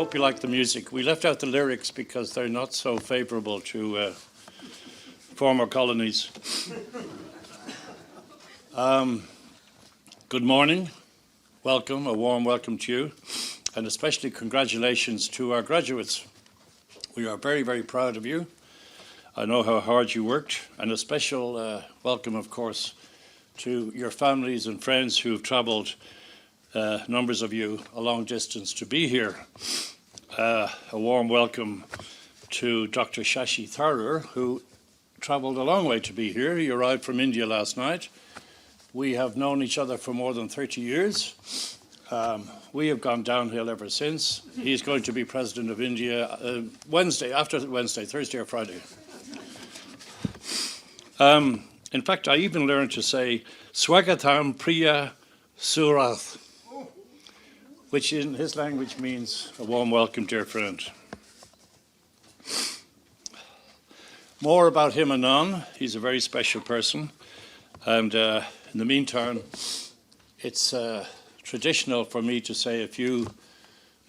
hope you like the music. We left out the lyrics because they're not so favorable to former colonies. Good morning. Welcome, a warm welcome to you, and especially congratulations to our graduates. We are very, very proud of you. I know how hard you worked, and a special welcome, of course, to your families and friends who have travelled, numbers of you, a long distance to be here. A warm welcome to Dr. Shashi Tharoor, who travelled a long way to be here. He arrived from India last night. We have known each other for more than 30 years. We have gone downhill ever since. He's going to be President of India Thursday or Friday. In fact, I even learned to say Swagatam Priya Surath, which in his language means a warm welcome, dear friend. More about him anon. He's a very special person. And in the meantime, it's traditional for me to say a few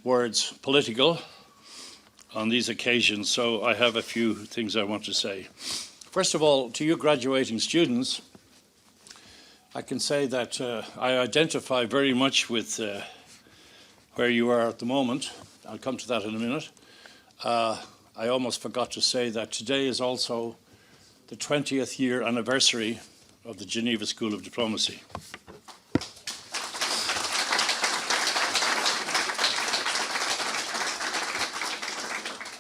words political on these occasions, so I have a few things I want to say. First of all, to you graduating students, I can say that I identify very much with where you are at the moment. I'll come to that in a minute. I almost forgot to say that today is also the 20th year anniversary of the Geneva School of Diplomacy.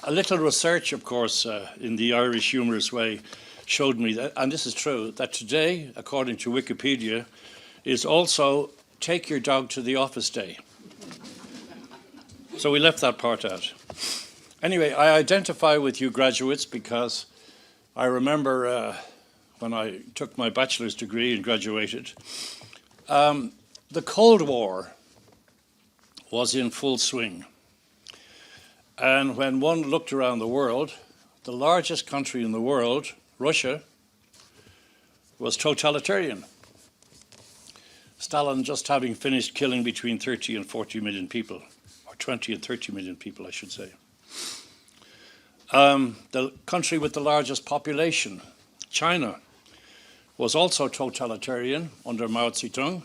A little research, of course, in the Irish humorous way, showed me that, and this is true, that today, according to Wikipedia, is also take your dog to the office day. So we left that part out. Anyway, I identify with you graduates because I remember when I took my bachelor's degree and graduated, the Cold War was in full swing. And when one looked around the world, the largest country in the world, Russia, was totalitarian. Stalin just having finished killing between 30 and 40 million people, or 20 and 30 million people, I should say. The country with the largest population, China, was also totalitarian under Mao Zedong.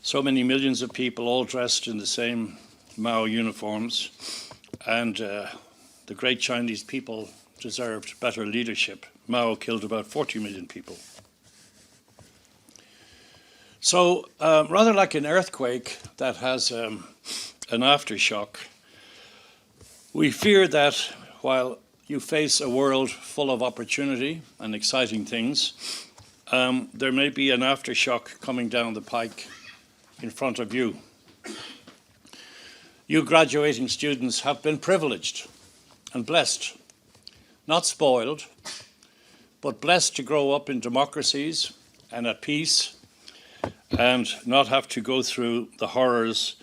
So many millions of people all dressed in the same Mao uniforms. And the great Chinese people deserved better leadership. Mao killed about 40 million people. So rather like an earthquake that has an aftershock, we fear that while you face a world full of opportunity and exciting things, there may be an aftershock coming down the pike in front of you. You graduating students have been privileged and blessed, not spoiled, but blessed to grow up in democracies and at peace and not have to go through the horrors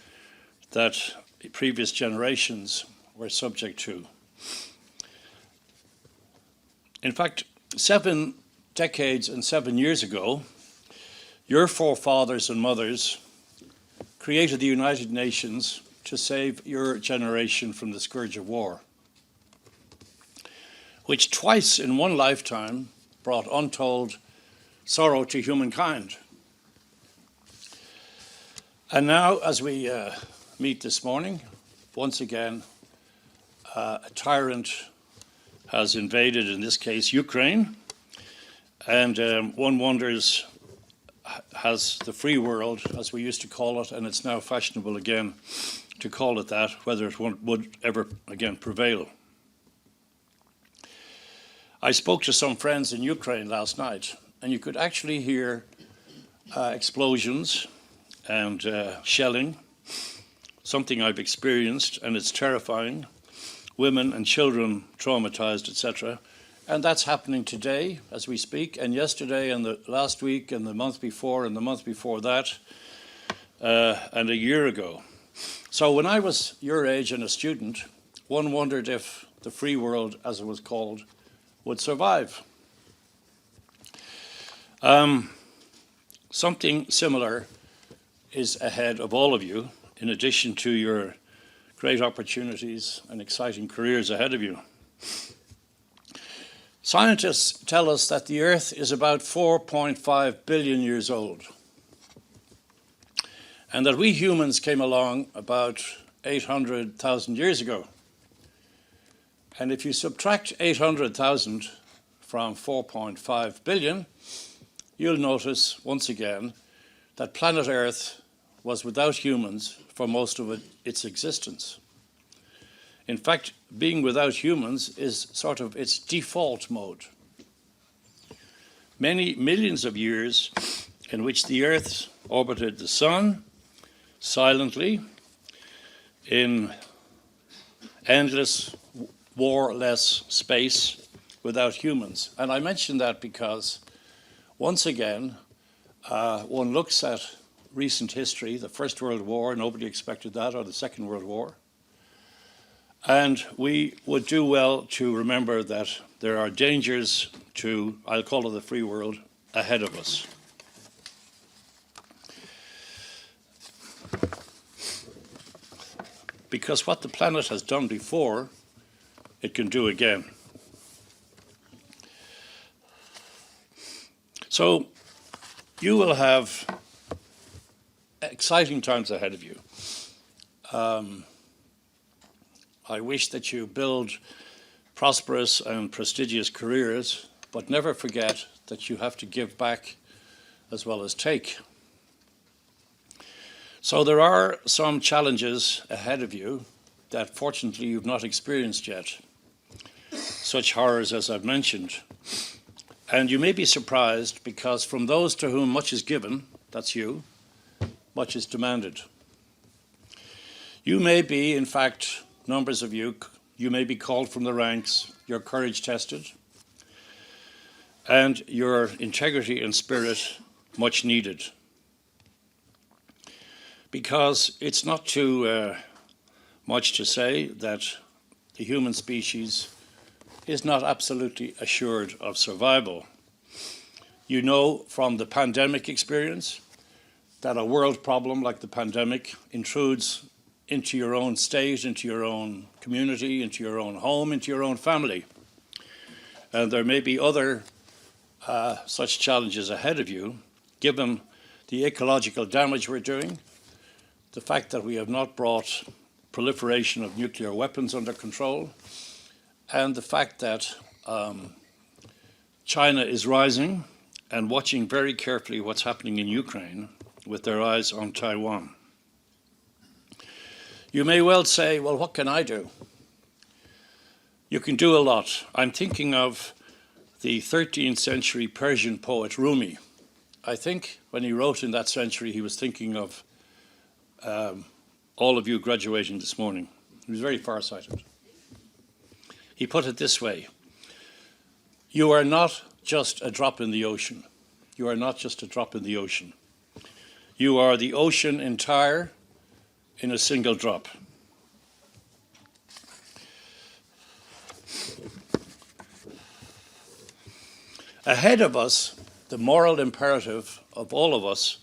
that previous generations were subject to. In fact, 7 decades and 7 years ago, your forefathers and mothers created the United Nations to save your generation from the scourge of war, which twice in one lifetime brought untold sorrow to humankind. And now, as we meet this morning, once again, a tyrant has invaded, in this case, Ukraine, and one wonders, has the free world, as we used to call it, and it's now fashionable again to call it that, whether it would ever again prevail. I spoke to some friends in Ukraine last night, and you could actually hear explosions and shelling, something I've experienced, and it's terrifying. Women and children traumatized, etc. And that's happening today as we speak, and yesterday, and the last week, and the month before, and the month before that, and a year ago. So when I was your age and a student, one wondered if the free world, as it was called, would survive. Something similar is ahead of all of you, in addition to your great opportunities and exciting careers ahead of you. Scientists tell us that the Earth is about 4.5 billion years old, and that we humans came along about 800,000 years ago. And if you subtract 800,000 from 4.5 billion, you'll notice once again that planet Earth was without humans for most of its existence. In fact, being without humans is sort of its default mode. Many millions of years in which the Earth orbited the Sun silently in endless warless space without humans. And I mention that because, once again, one looks at recent history, the First World War, nobody expected that, or the Second World War. And we would do well to remember that there are dangers to, I'll call it the free world, ahead of us. Because what the planet has done before, it can do again. So you will have exciting times ahead of you. I wish that you build prosperous and prestigious careers, but never forget that you have to give back as well as take. So there are some challenges ahead of you that fortunately you've not experienced yet. Such horrors as I've mentioned. And you may be surprised because from those to whom much is given, that's you, much is demanded. You may be, in fact, numbers of you may be called from the ranks, your courage tested, and your integrity and spirit much needed. Because it's not too much to say that the human species is not absolutely assured of survival. You know from the pandemic experience that a world problem like the pandemic intrudes into your own state, into your own community, into your own home, into your own family. And there may be other such challenges ahead of you, given the ecological damage we're doing, the fact that we have not brought proliferation of nuclear weapons under control, and the fact that China is rising and watching very carefully what's happening in Ukraine with their eyes on Taiwan. You may well say, well, what can I do? You can do a lot. I'm thinking of the 13th century Persian poet Rumi. I think when he wrote in that century, he was thinking of all of you graduating this morning. He was very farsighted. He put it this way: you are not just a drop in the ocean. You are not just a drop in the ocean. You are the ocean entire in a single drop. Ahead of us, the moral imperative of all of us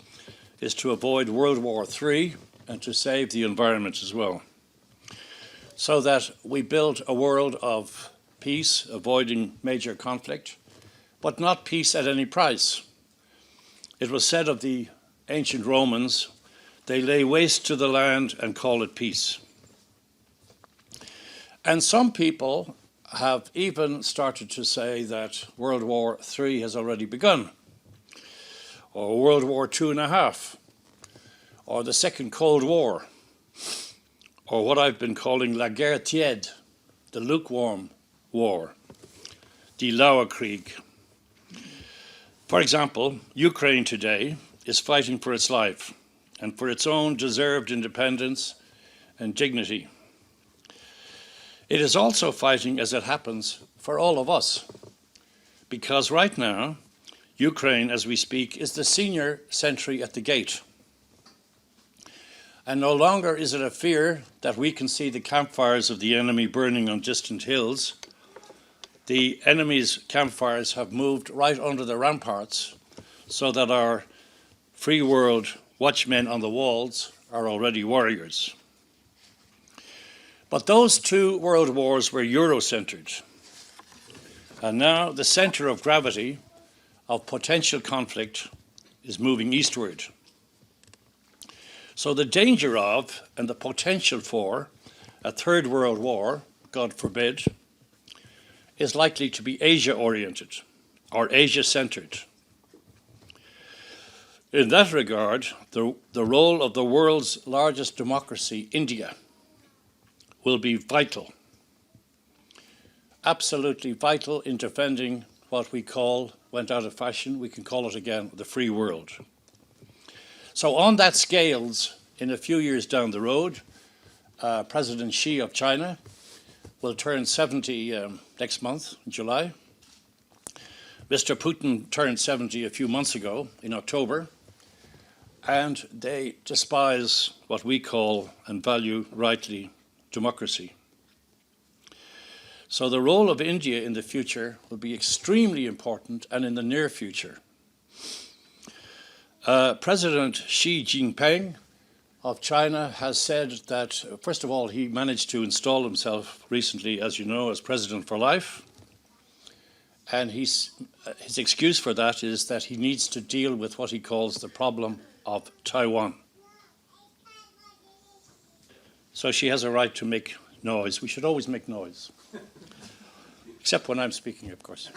is to avoid World War III and to save the environment as well, so that we build a world of peace, avoiding major conflict, but not peace at any price. It was said of the ancient Romans, they lay waste to the land and call it peace. And some people have even started to say that World War III has already begun, or World War II.5, or the Second Cold War, or what I've been calling la guerre tiède, the lukewarm war, die Lauerkrieg. For example, Ukraine today is fighting for its life and for its own deserved independence and dignity. It is also fighting, as it happens, for all of us, because right now, Ukraine, as we speak, is the senior sentry at the gate. And no longer is it a fear that we can see the campfires of the enemy burning on distant hills. The enemy's campfires have moved right under the ramparts, so that our free world watchmen on the walls are already warriors. But those two world wars were Euro-centered. And now the center of gravity of potential conflict is moving eastward. So the danger of and the potential for a third world war, God forbid, is likely to be Asia-oriented or Asia-centered. In that regard, the role of the world's largest democracy, India, will be vital, absolutely vital in defending what we call, went out of fashion, we can call it again, the free world. So on that scales, in a few years down the road, President Xi of China will turn 70 next month, in July. Mr. Putin turned 70 a few months ago, in October, and they despise what we call and value rightly democracy. So the role of India in the future will be extremely important, and in the near future. President Xi Jinping of China has said that, first of all, he managed to install himself recently, as you know, as president for life. And his excuse for that is that he needs to deal with what he calls the problem of Taiwan. So she has a right to make noise. We should always make noise. Except when I'm speaking, of course.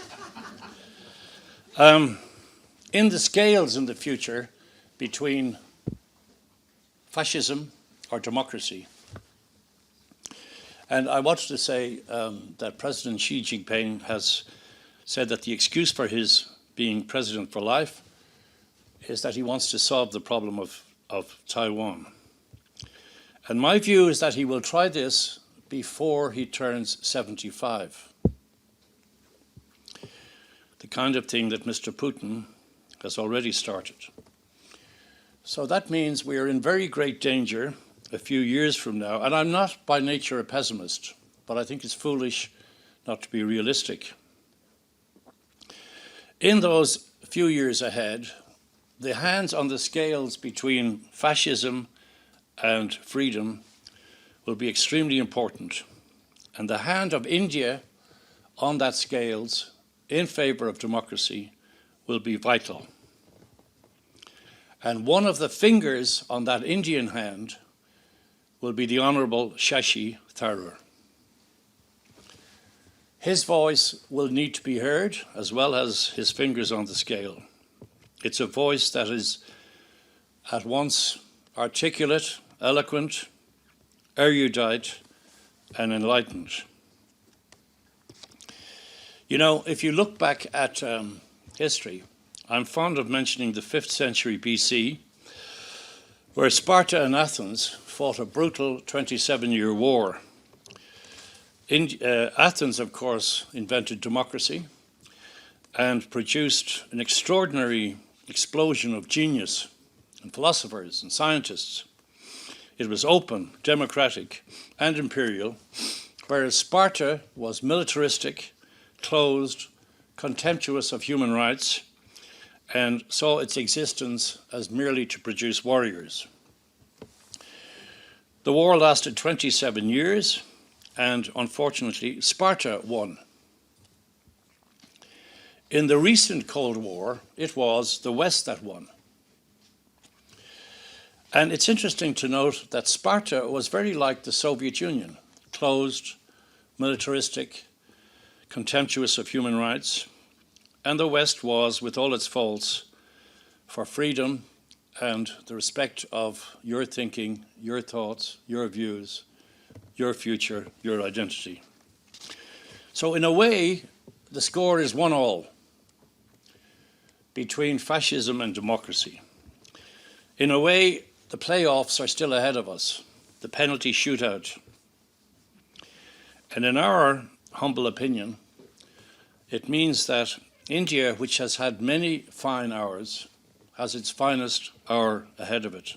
In the scales in the future between fascism or democracy, and I wanted to say that President Xi Jinping has said that the excuse for his being president for life is that he wants to solve the problem of Taiwan. And my view is that he will try this before he turns 75. The kind of thing that Mr. Putin has already started. So that means we are in very great danger a few years from now. And I'm not by nature a pessimist, but I think it's foolish not to be realistic. In those few years ahead, the hands on the scales between fascism and freedom will be extremely important. And the hand of India on that scales in favor of democracy will be vital. And one of the fingers on that Indian hand will be the Honorable Shashi Tharoor. His voice will need to be heard, as well as his fingers on the scale. It's a voice that is at once articulate, eloquent, erudite, and enlightened. You know, if you look back at history, I'm fond of mentioning the 5th century BC, where Sparta and Athens fought a brutal 27-year war. Athens, of course, invented democracy and produced an extraordinary explosion of genius and philosophers and scientists. It was open, democratic, and imperial, whereas Sparta was militaristic, closed, contemptuous of human rights, and saw its existence as merely to produce warriors. The war lasted 27 years, and unfortunately, Sparta won. In the recent Cold War, it was the West that won. And it's interesting to note that Sparta was very like the Soviet Union, closed, militaristic, contemptuous of human rights, and the West was, with all its faults, for freedom and the respect of your thinking, your thoughts, your views, your future, your identity. So in a way, the score is 1-1 between fascism and democracy. In a way, the playoffs are still ahead of us, the penalty shootout. And in our humble opinion, it means that India, which has had many fine hours, has its finest hour ahead of it.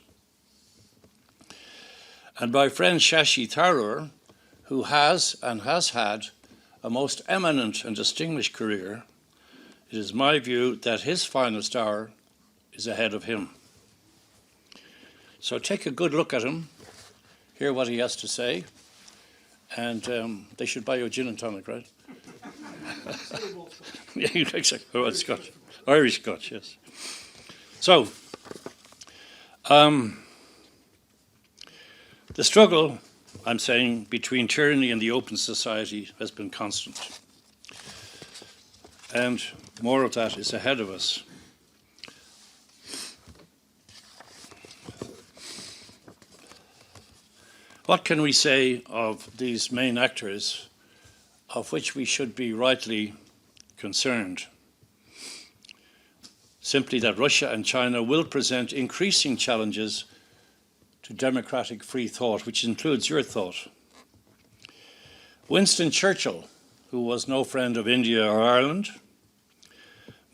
And my friend Shashi Tharoor, who has and has had a most eminent and distinguished career, it is my view that his finest hour is ahead of him. So take a good look at him, hear what he has to say, And they should buy you a gin and tonic, right? Yeah, exactly. Oh, it's Scotch. Irish Scotch, yes. So, the struggle, I'm saying, between tyranny and the open society has been constant. And more of that is ahead of us. What can we say of these main actors of which we should be rightly concerned? Simply that Russia and China will present increasing challenges to democratic free thought, which includes your thought. Winston Churchill, who was no friend of India or Ireland,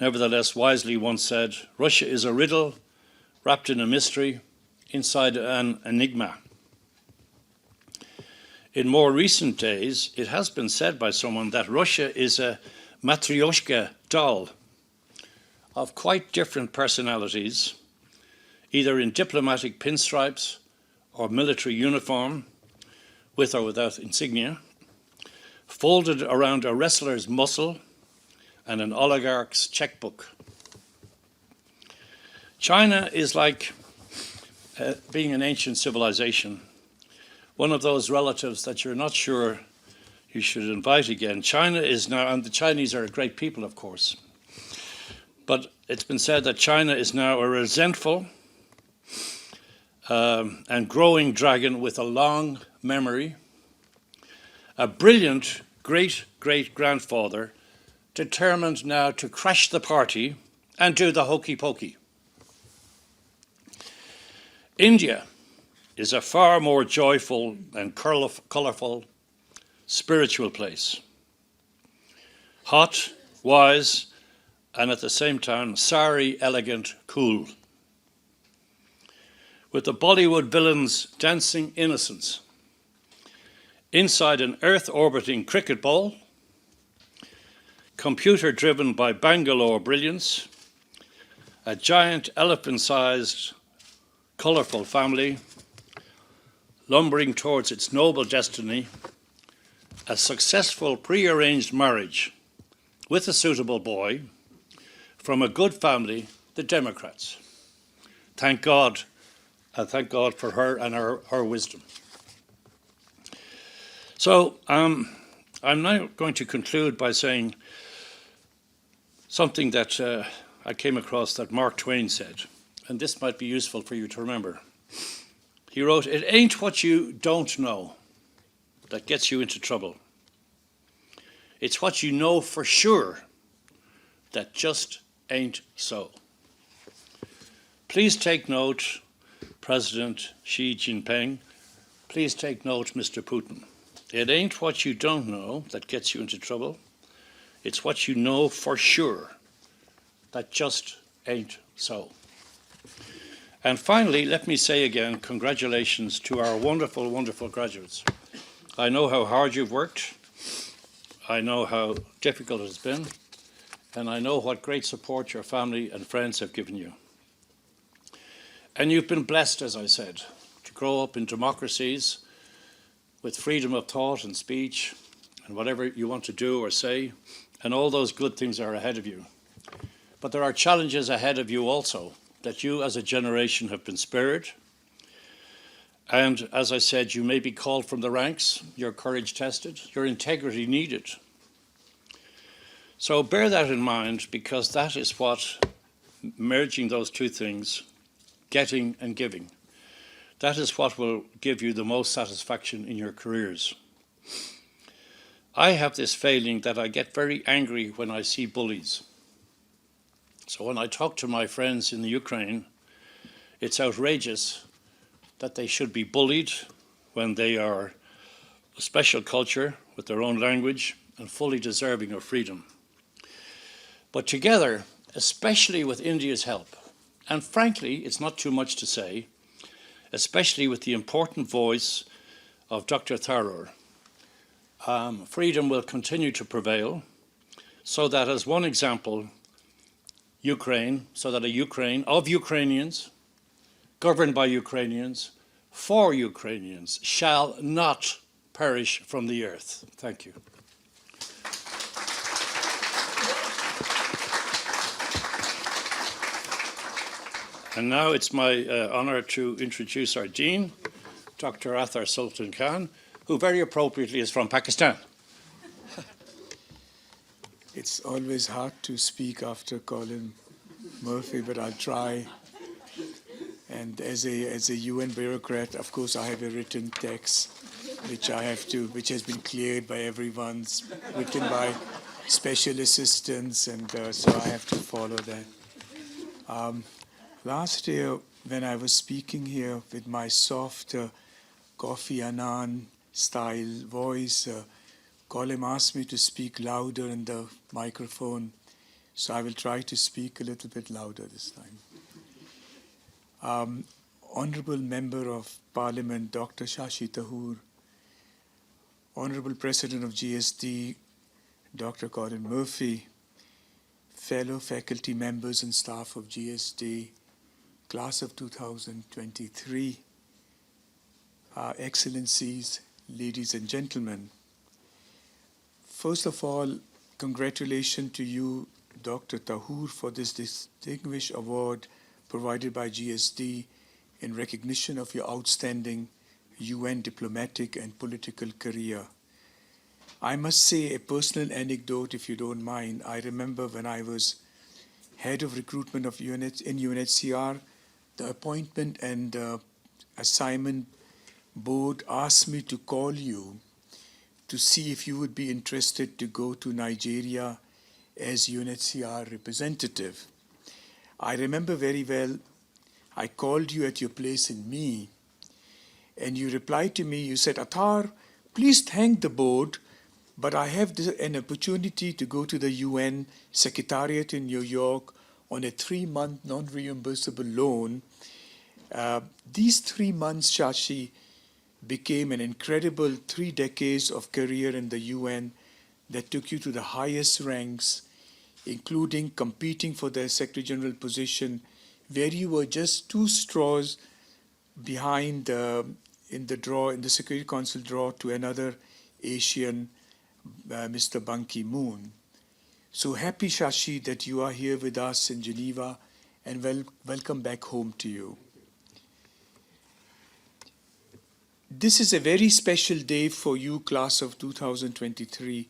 nevertheless wisely once said, "Russia is a riddle wrapped in a mystery inside an enigma." In more recent days, it has been said by someone that Russia is a matryoshka doll of quite different personalities, either in diplomatic pinstripes or military uniform, with or without insignia, folded around a wrestler's muscle and an oligarch's checkbook. China is like being an ancient civilization, one of those relatives that you're not sure you should invite again. China is now, and the Chinese are a great people, of course, but it's been said that China is now a resentful and growing dragon with a long memory, a brilliant great-great-grandfather determined now to crash the party and do the hokey pokey. India is a far more joyful and colourful spiritual place. Hot, wise, and at the same time sorry, elegant, cool. With the Bollywood villains dancing innocence inside an Earth-orbiting cricket ball, computer-driven by Bangalore brilliance, a giant elephant-sized, colourful family lumbering towards its noble destiny, a successful pre-arranged marriage with a suitable boy from a good family, the Democrats. Thank God, and thank God for her and her wisdom. So I'm now going to conclude by saying something that I came across that Mark Twain said, and this might be useful for you to remember. He wrote, "It ain't what you don't know that gets you into trouble. It's what you know for sure that just ain't so." Please take note, President Xi Jinping. Please take note, Mr. Putin. It ain't what you don't know that gets you into trouble. It's what you know for sure that just ain't so. And finally, let me say again, congratulations to our wonderful, wonderful graduates. I know how hard you've worked. I know how difficult it has been. And I know what great support your family and friends have given you. And you've been blessed, as I said, to grow up in democracies with freedom of thought and speech and whatever you want to do or say, and all those good things are ahead of you. But there are challenges ahead of you also, that you as a generation have been spared. And as I said, you may be called from the ranks, your courage tested, your integrity needed. So bear that in mind, because that is what, merging those two things, getting and giving, that is what will give you the most satisfaction in your careers. I have this failing that I get very angry when I see bullies. So when I talk to my friends in the Ukraine, it's outrageous that they should be bullied when they are a special culture with their own language and fully deserving of freedom. But together, especially with India's help, and frankly, it's not too much to say, especially with the important voice of Dr. Tharoor, freedom will continue to prevail, so that, as one example, Ukraine, so that a Ukraine of Ukrainians, governed by Ukrainians, for Ukrainians, shall not perish from the earth. Thank you. And now it's my honor to introduce our Dean, Dr. Athar Sultan Khan, who very appropriately is from Pakistan. It's always hard to speak after Colum Murphy, but I'll try. And as a UN bureaucrat, of course, I have a written text which has been cleared by everyone, written by special assistants, and so I have to follow that. Last year, when I was speaking here with my soft Kofi Annan style voice, Colum asked me to speak louder in the microphone, so I will try to speak a little bit louder this time. Honorable Member of Parliament, Dr. Shashi Tharoor, Honorable President of GSD, Dr. Colum Murphy, fellow faculty members and staff of GSD, class of 2023, Excellencies, ladies and gentlemen. First of all, congratulations to you, Dr. Tharoor, for this distinguished award provided by GSD in recognition of your outstanding UN diplomatic and political career. I must say a personal anecdote, if you don't mind. I remember when I was head of recruitment of in UNHCR, the appointment and assignment board asked me to call you to see if you would be interested to go to Nigeria as UNHCR representative. I remember very well, I called you at your place in Me, and you replied to me, you said, Athar, please thank the board, but I have an opportunity to go to the UN Secretariat in New York on a 3-month non-reimbursable loan. These 3 months, Shashi, became an incredible 3 decades of career in the UN that took you to the highest ranks, including competing for the Secretary General position, where you were just 2 straws behind in the Security Council draw to another Asian, Mr. Ban Ki-moon. So happy, Shashi, that you are here with us in Geneva, and welcome back home to you. This is a very special day for you, class of 2023.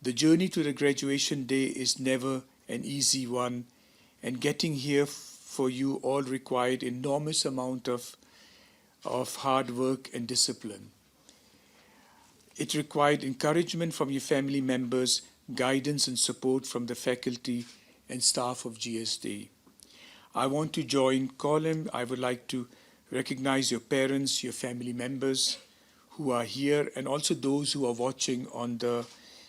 The journey to the graduation day is never an easy one, and getting here for you all required enormous amount of hard work and discipline. It required encouragement from your family members, guidance and support from the faculty and staff of GSD. I want to join Colum. I would like to recognize your parents, your family members who are here, and also those who are watching on the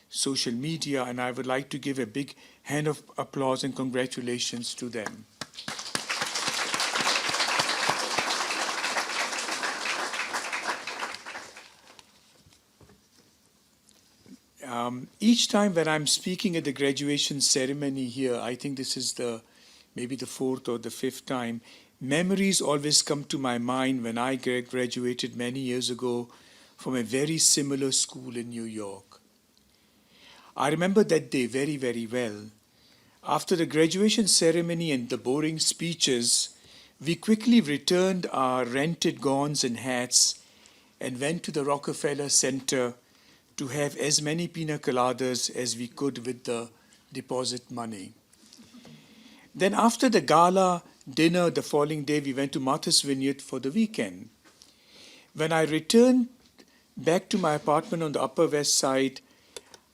social media, and I would like to give a big hand of applause and congratulations to them. Each time when I'm speaking at the graduation ceremony here, I think this is maybe the 4th or the 5th time, memories always come to my mind when I graduated many years ago from a very similar school in New York. I remember that day very, very well. After the graduation ceremony and the boring speeches, we quickly returned our rented gowns and hats and went to the Rockefeller Center to have as many pina coladas as we could with the deposit money. Then after the gala dinner the following day, we went to Martha's Vineyard for the weekend. When I returned back to my apartment on the Upper West Side,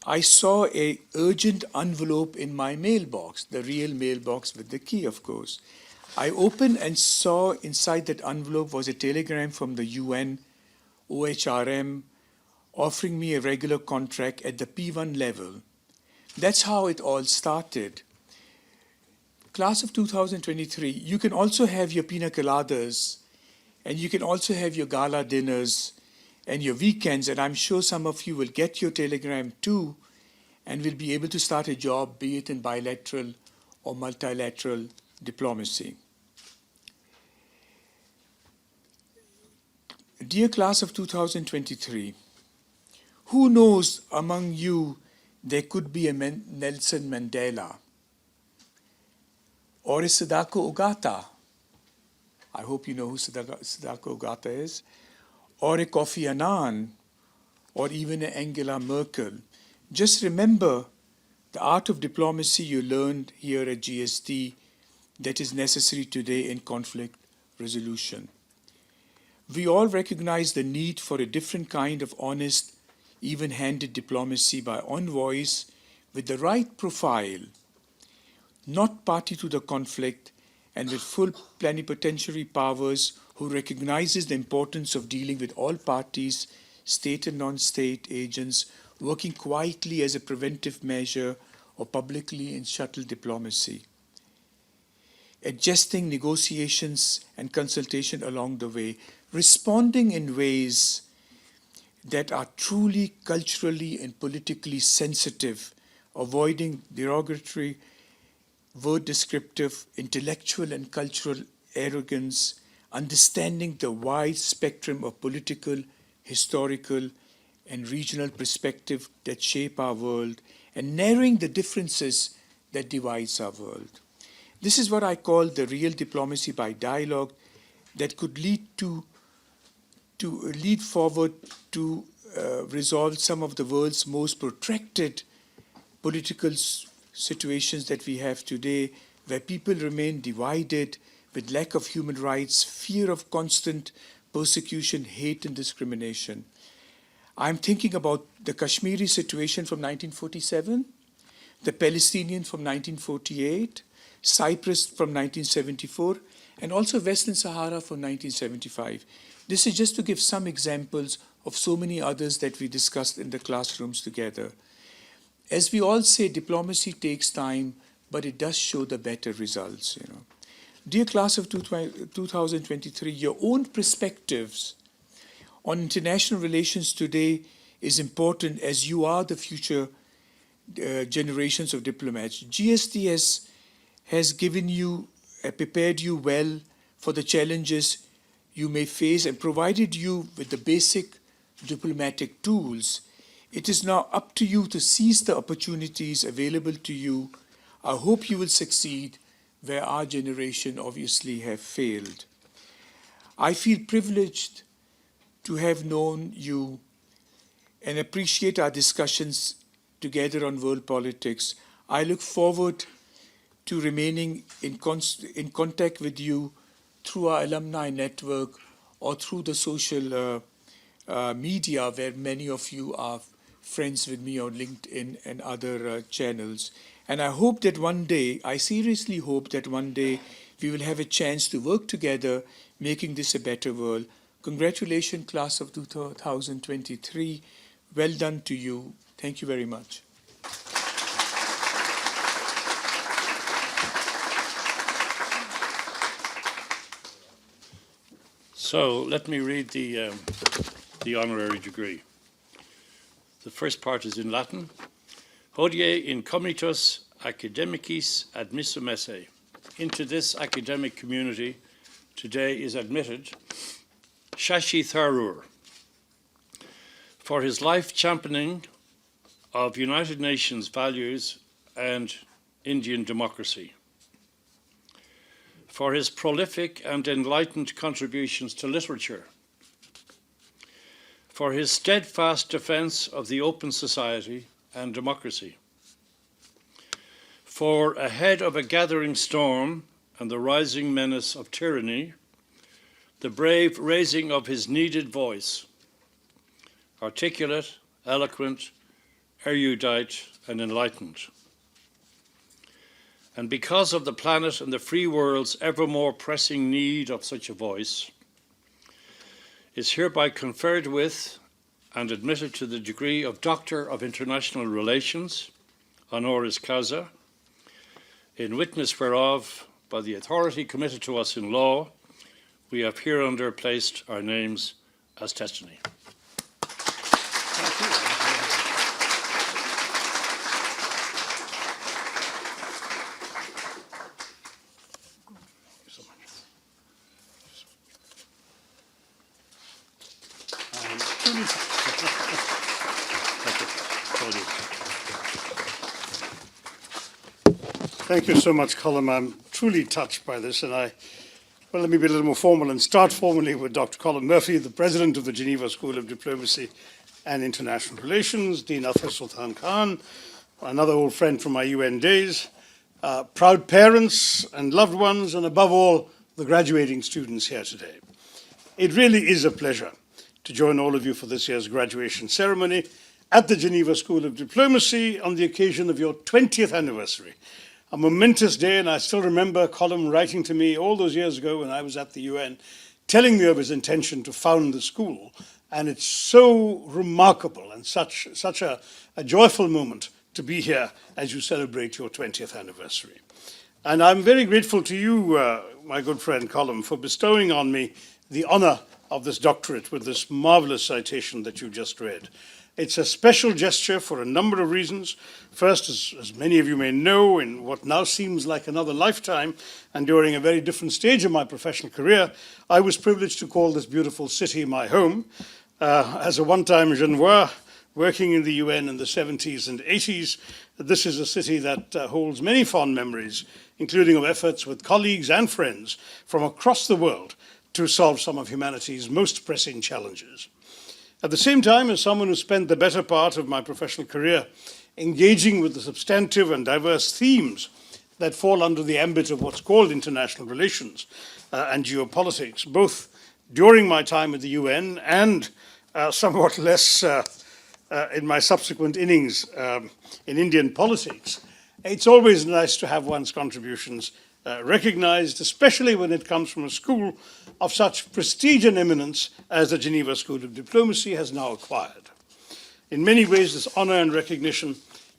I saw an urgent envelope in my mailbox, the real mailbox with the key, of course. I opened and saw inside that envelope was a telegram from the UN, OHRM, offering me a regular contract at the P1 level. That's how it all started. Class of 2023, you can also have your pina coladas, and you can also have your gala dinners and your weekends, and I'm sure some of you will get your telegram too, and will be able to start a job, be it in bilateral or multilateral diplomacy. Dear class of 2023, Who knows, among you there could be a Nelson Mandela or a Sadako Ogata. I hope you know who Sadako Ogata is. Or a Kofi Annan, or even a Angela Merkel. Just remember the art of diplomacy you learned here at GSD that is necessary today in conflict resolution. We all recognize the need for a different kind of honest, even-handed diplomacy by envoys with the right profile, not party to the conflict, and with full plenipotentiary powers who recognizes the importance of dealing with all parties, state and non-state agents, working quietly as a preventive measure or publicly in shuttle diplomacy. Adjusting negotiations and consultation along the way, responding in ways that are truly culturally and politically sensitive, avoiding derogatory, word descriptive, intellectual and cultural arrogance, understanding the wide spectrum of political, historical, and regional perspective that shape our world, and narrowing the differences that divides our world. This is what I call the real diplomacy by dialogue that could lead forward to resolve some of the world's most protracted political situations that we have today, where people remain divided with lack of human rights, fear of constant persecution, hate, and discrimination. I'm thinking about the Kashmiri situation from 1947, the Palestinian from 1948, Cyprus from 1974, and also Western Sahara from 1975. This is just to give some examples of so many others that we discussed in the classrooms together. As we all say, diplomacy takes time, but it does show the better results. Dear class of 2023, your own perspectives on international relations today is important, as you are the future generations of diplomats. GSD has given you, prepared you well for the challenges you may face and provided you with the basic diplomatic tools. It is now up to you to seize the opportunities available to you. I hope you will succeed where our generation obviously have failed. I feel privileged to have known you and appreciate our discussions together on world politics. I look forward to remaining in contact with you through our alumni network or through the social media, where many of you are friends with me on LinkedIn and other channels. And I hope that one day, I seriously hope that one day we will have a chance to work together, making this a better world. Congratulations, class of 2023. Well done to you. Thank you very much. So let me read the honorary degree. The first part is in Latin. Hodie in communitas academicis admissum esse. Into this academic community today is admitted Shashi Tharoor for his life championing of United Nations values and Indian democracy, for his prolific and enlightened contributions to literature, for his steadfast defense of the open society and democracy, for ahead of a gathering storm and the rising menace of tyranny, the brave raising of his needed voice, articulate, eloquent, erudite, and enlightened. And because of the planet and the free world's ever more pressing need of such a voice, is hereby conferred with and admitted to the degree of Doctor of International Relations, honoris causa, in witness whereof, by the authority committed to us in law, we have hereunder placed our names as testimony. Thank you so much, Colum. I'm truly touched by this, and let me be a little more formal and start formally with Dr. Colum Murphy, the President of the Geneva School of Diplomacy and International Relations, Dean Athar Sultan Khan, another old friend from my UN days, proud parents and loved ones, and above all, the graduating students here today. It really is a pleasure to join all of you for this year's graduation ceremony at the Geneva School of Diplomacy on the occasion of your 20th anniversary. A momentous day, and I still remember Colum writing to me all those years ago when I was at the UN, telling me of his intention to found the school. And it's so remarkable and such a joyful moment to be here as you celebrate your 20th anniversary. And I'm very grateful to you, my good friend Colum, for bestowing on me the honor of this doctorate with this marvelous citation that you just read. It's a special gesture for a number of reasons. First, as many of you may know, in what now seems like another lifetime, and during a very different stage of my professional career, I was privileged to call this beautiful city my home. As a one-time Genevois working in the UN in the 70s and 80s, this is a city that holds many fond memories, including of efforts with colleagues and friends from across the world to solve some of humanity's most pressing challenges. At the same time, as someone who spent the better part of my professional career engaging with the substantive and diverse themes that fall under the ambit of what's called international relations and geopolitics, both during my time at the UN and somewhat less in my subsequent innings in Indian politics, it's always nice to have one's contributions recognized, especially when it comes from a school of such prestige and eminence as the Geneva School of Diplomacy has now acquired. In many ways, this honor and recognition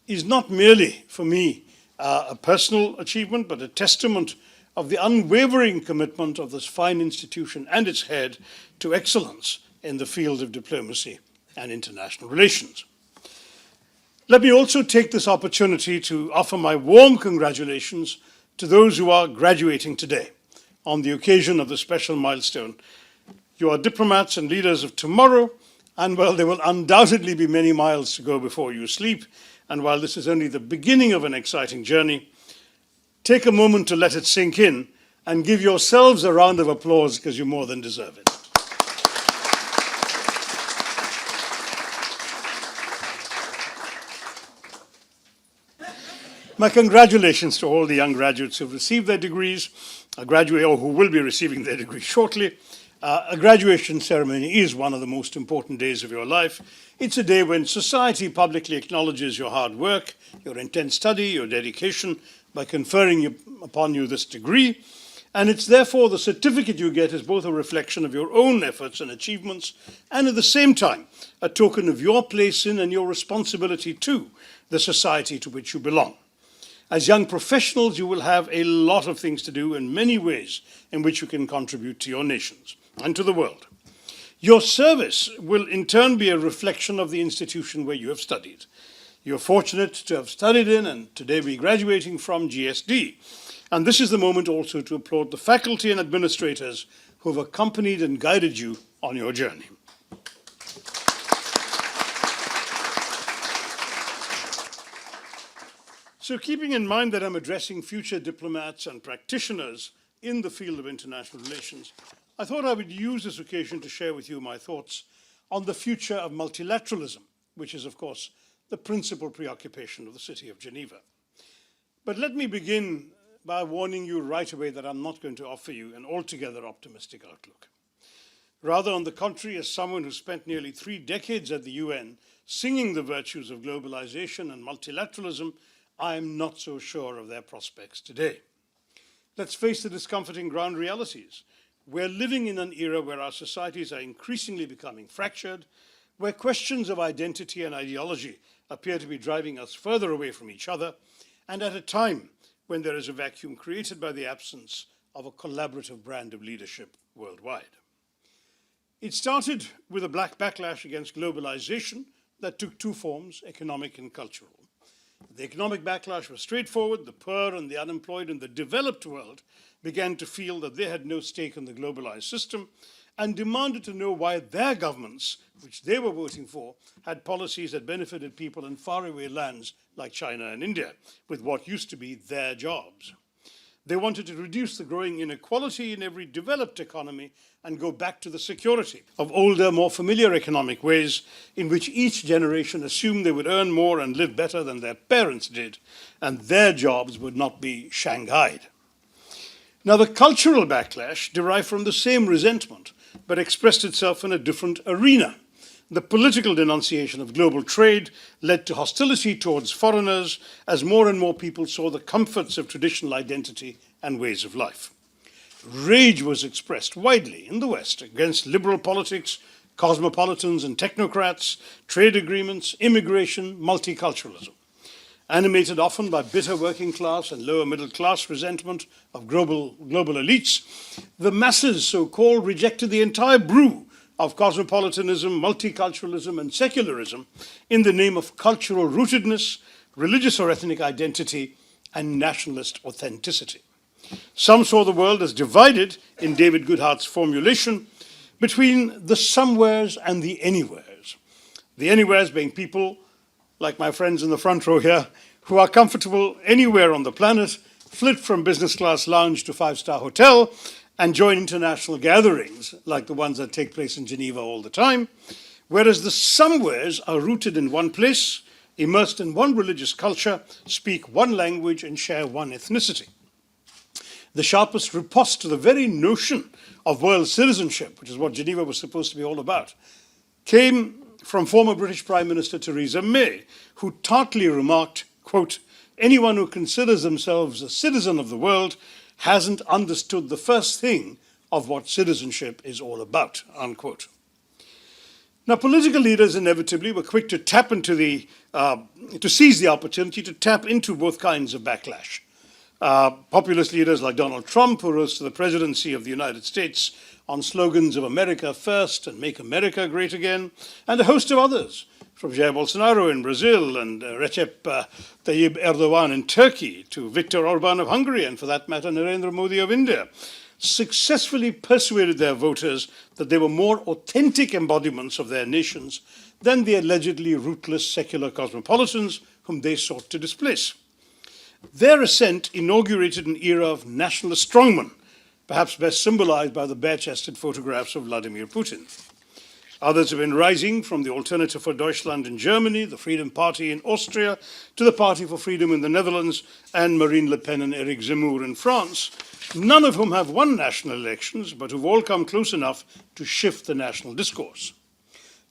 is not merely, for me, a personal achievement, but a testament of the unwavering commitment of this fine institution and its head to excellence in the field of diplomacy and international relations. Let me also take this opportunity to offer my warm congratulations to those who are graduating today on the occasion of the special milestone. You are diplomats and leaders of tomorrow, and well, there will undoubtedly be many miles to go before you sleep. And while this is only the beginning of an exciting journey, take a moment to let it sink in and give yourselves a round of applause because you more than deserve it. My congratulations to all the young graduates who have received their degrees, or who will be receiving their degree shortly. A graduation ceremony is one of the most important days of your life. It's a day when society publicly acknowledges your hard work, your intense study, your dedication by conferring upon you this degree. And it's therefore the certificate you get is both a reflection of your own efforts and achievements, and at the same time, a token of your place in and your responsibility to the society to which you belong. As young professionals, you will have a lot of things to do in many ways in which you can contribute to your nations and to the world. Your service will in turn be a reflection of the institution where you have studied. You're fortunate to have studied in and today be graduating from GSD. And this is the moment also to applaud the faculty and administrators who have accompanied and guided you on your journey. So keeping in mind that I'm addressing future diplomats and practitioners in the field of international relations, I thought I would use this occasion to share with you my thoughts on the future of multilateralism, which is, of course, the principal preoccupation of the city of Geneva. But let me begin by warning you right away that I'm not going to offer you an altogether optimistic outlook. Rather, on the contrary, as someone who spent nearly 3 decades at the UN singing the virtues of globalization and multilateralism, I'm not so sure of their prospects today. Let's face the discomforting ground realities. We're living in an era where our societies are increasingly becoming fractured, where questions of identity and ideology appear to be driving us further away from each other, and at a time when there is a vacuum created by the absence of a collaborative brand of leadership worldwide. It started with a black backlash against globalization that took 2 forms, economic and cultural. The economic backlash was straightforward. The poor and the unemployed in the developed world began to feel that they had no stake in the globalized system, and demanded to know why their governments, which they were voting for, had policies that benefited people in faraway lands like China and India, with what used to be their jobs. They wanted to reduce the growing inequality in every developed economy and go back to the security of older, more familiar economic ways in which each generation assumed they would earn more and live better than their parents did, and their jobs would not be shanghaied. Now, the cultural backlash derived from the same resentment, but expressed itself in a different arena. The political denunciation of global trade led to hostility towards foreigners as more and more people saw the comforts of traditional identity and ways of life. Rage was expressed widely in the West against liberal politics, cosmopolitans and technocrats, trade agreements, immigration, multiculturalism. Animated often by bitter working class and lower middle class resentment of global elites, the masses, so-called, rejected the entire brew of cosmopolitanism, multiculturalism, and secularism in the name of cultural rootedness, religious or ethnic identity, and nationalist authenticity. Some saw the world as divided, in David Goodhart's formulation, between the somewheres and the anywheres. The anywheres being people, like my friends in the front row here, who are comfortable anywhere on the planet, flit from business class lounge to five-star hotel, and join international gatherings like the ones that take place in Geneva all the time, whereas the somewheres are rooted in one place, immersed in one religious culture, speak one language, and share one ethnicity. The sharpest riposte to the very notion of world citizenship, which is what Geneva was supposed to be all about, came from former British Prime Minister Theresa May, who tartly remarked, quote, "Anyone who considers themselves a citizen of the world hasn't understood the first thing of what citizenship is all about," unquote. Now, political leaders inevitably were quick to to seize the opportunity to tap into both kinds of backlash. Populist leaders like Donald Trump, who rose to the presidency of the United States on slogans of America first and make America great again, and a host of others, from Jair Bolsonaro in Brazil and Recep Tayyip Erdogan in Turkey to Viktor Orban of Hungary and, for that matter, Narendra Modi of India, successfully persuaded their voters that they were more authentic embodiments of their nations than the allegedly rootless secular cosmopolitans whom they sought to displace. Their ascent inaugurated an era of nationalist strongmen, perhaps best symbolized by the bare-chested photographs of Vladimir Putin. Others have been rising, from the Alternative for Deutschland in Germany, the Freedom Party in Austria, to the Party for Freedom in the Netherlands, and Marine Le Pen and Eric Zemmour in France, none of whom have won national elections, but who've all come close enough to shift the national discourse.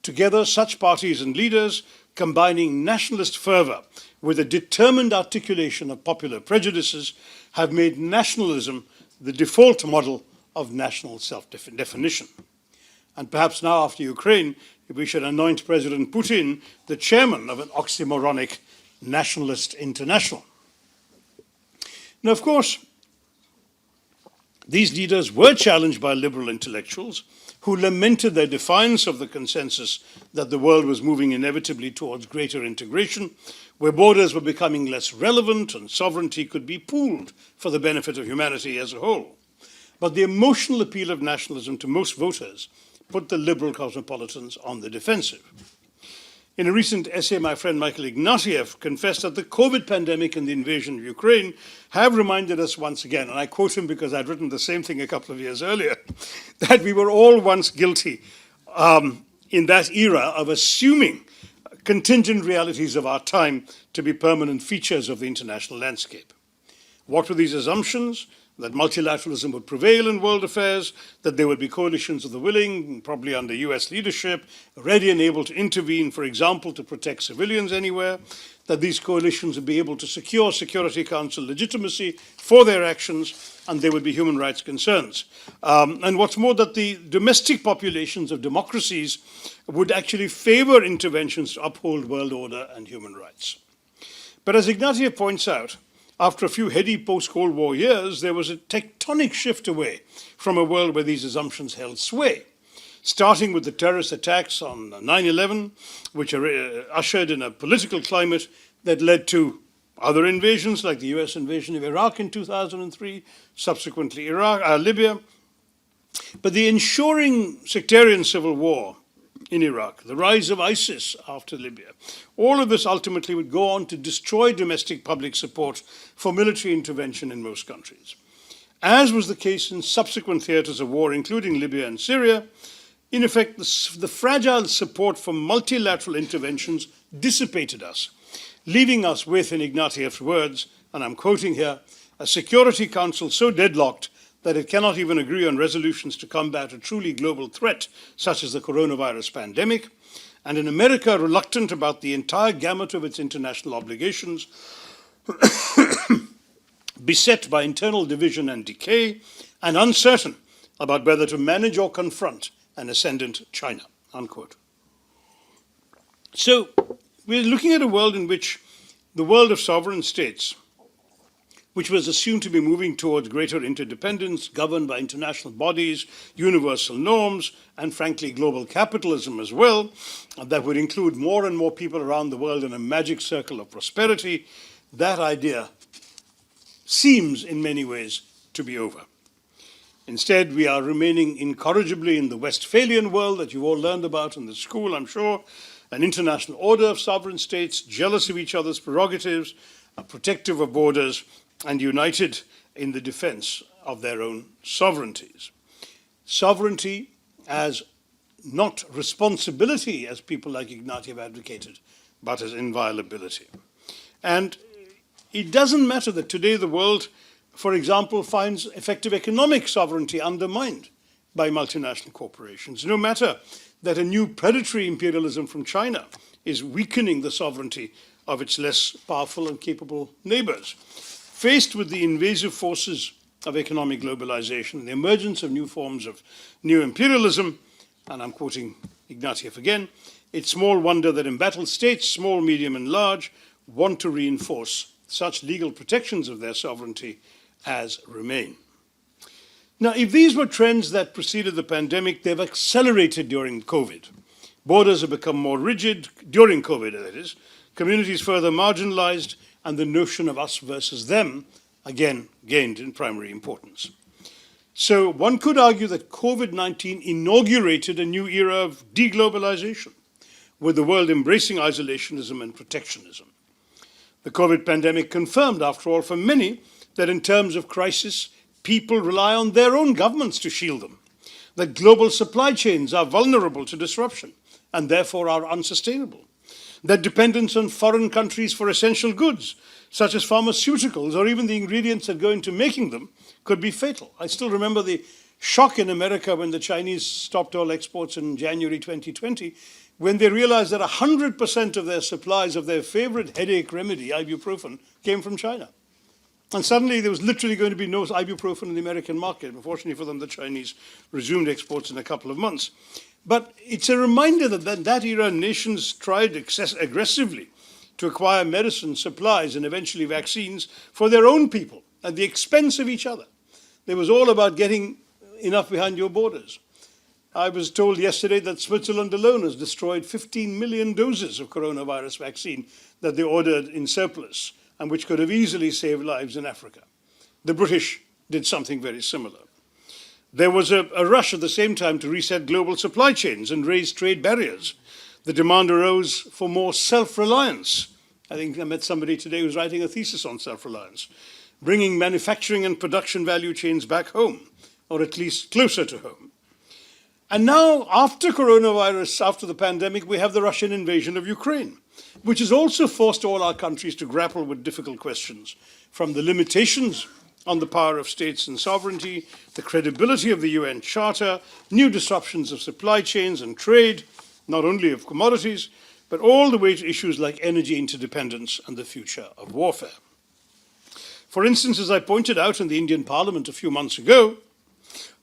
Together, such parties and leaders, combining nationalist fervour with a determined articulation of popular prejudices, have made nationalism the default model of national self-definition. And perhaps now, after Ukraine, we should anoint President Putin the chairman of an oxymoronic nationalist international. Now, of course, these leaders were challenged by liberal intellectuals who lamented their defiance of the consensus that the world was moving inevitably towards greater integration, where borders were becoming less relevant and sovereignty could be pooled for the benefit of humanity as a whole. But the emotional appeal of nationalism to most voters put the liberal cosmopolitans on the defensive. In a recent essay, my friend Michael Ignatieff confessed that the COVID pandemic and the invasion of Ukraine have reminded us once again, and I quote him because I'd written the same thing a couple of years earlier, that we were all once guilty in that era of assuming contingent realities of our time to be permanent features of the international landscape. What were these assumptions? That multilateralism would prevail in world affairs, that there would be coalitions of the willing, probably under US leadership, ready and able to intervene, for example, to protect civilians anywhere, that these coalitions would be able to secure Security Council legitimacy for their actions, and there would be human rights concerns. And what's more, that the domestic populations of democracies would actually favor interventions to uphold world order and human rights. But as Ignatieff points out, after a few heady post-Cold War years, there was a tectonic shift away from a world where these assumptions held sway, starting with the terrorist attacks on 9/11, which ushered in a political climate that led to other invasions, like the US invasion of Iraq in 2003, subsequently Libya, But the ensuring sectarian civil war in Iraq, the rise of ISIS after Libya, all of this ultimately would go on to destroy domestic public support for military intervention in most countries. As was the case in subsequent theatres of war, including Libya and Syria, in effect, the fragile support for multilateral interventions dissipated us, leaving us with, in Ignatieff's words, and I'm quoting here, a Security Council so deadlocked that it cannot even agree on resolutions to combat a truly global threat, such as the coronavirus pandemic, and in America reluctant about the entire gamut of its international obligations, beset by internal division and decay, and uncertain about whether to manage or confront an ascendant China, unquote. So we're looking at a world in which the world of sovereign states, which was assumed to be moving towards greater interdependence, governed by international bodies, universal norms, and frankly, global capitalism as well, that would include more and more people around the world in a magic circle of prosperity, that idea seems in many ways to be over. Instead, we are remaining incorrigibly in the Westphalian world that you've all learned about in the school, I'm sure, an international order of sovereign states, jealous of each other's prerogatives, protective of borders, and united in the defense of their own sovereignties. Sovereignty as not responsibility, as people like Ignatieff advocated, but as inviolability. And it doesn't matter that today the world, for example, finds effective economic sovereignty undermined by multinational corporations, no matter that a new predatory imperialism from China is weakening the sovereignty of its less powerful and capable neighbors. Faced with the invasive forces of economic globalization, the emergence of new forms of new imperialism, and I'm quoting Ignatieff again, it's small wonder that embattled states, small, medium, and large, want to reinforce such legal protections of their sovereignty as remain. Now, if these were trends that preceded the pandemic, they've accelerated during COVID. Borders have become more rigid during COVID, that is, communities further marginalized, and the notion of us versus them, again, gained in primary importance. So one could argue that COVID-19 inaugurated a new era of deglobalization, with the world embracing isolationism and protectionism. The COVID pandemic confirmed, after all, for many, that in terms of crisis, people rely on their own governments to shield them, that global supply chains are vulnerable to disruption and therefore are unsustainable, that dependence on foreign countries for essential goods, such as pharmaceuticals or even the ingredients that go into making them, could be fatal. I still remember the shock in America when the Chinese stopped all exports in January 2020, when they realized that 100% of their supplies of their favorite headache remedy, ibuprofen, came from China. And suddenly there was literally going to be no ibuprofen in the American market. Unfortunately for them, the Chinese resumed exports in a couple of months. But it's a reminder that in that era, nations tried aggressively to acquire medicine, supplies, and eventually vaccines for their own people at the expense of each other. It was all about getting enough behind your borders. I was told yesterday that Switzerland alone has destroyed 15 million doses of coronavirus vaccine that they ordered in surplus, and which could have easily saved lives in Africa. The British did something very similar. There was a rush at the same time to reset global supply chains and raise trade barriers. The demand arose for more self-reliance. I think I met somebody today who's writing a thesis on self-reliance, bringing manufacturing and production value chains back home, or at least closer to home. And now, after coronavirus, after the pandemic, we have the Russian invasion of Ukraine, which has also forced all our countries to grapple with difficult questions, from the limitations on the power of states and sovereignty, the credibility of the UN Charter, new disruptions of supply chains and trade, not only of commodities, but all the way to issues like energy interdependence and the future of warfare. For instance, as I pointed out in the Indian Parliament a few months ago,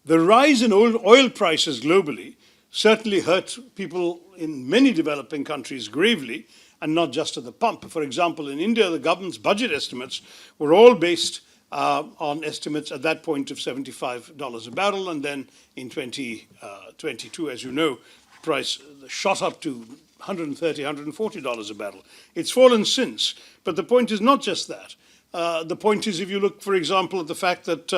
the rise in oil prices globally certainly hurt people in many developing countries gravely, and not just at the pump. For example, in India, the government's budget estimates were all based on estimates at that point of $75 a barrel, and then in 2022, as you know, the price shot up to $130, $140 a barrel. It's fallen since, but the point is not just that. The point is, if you look, for example, at the fact that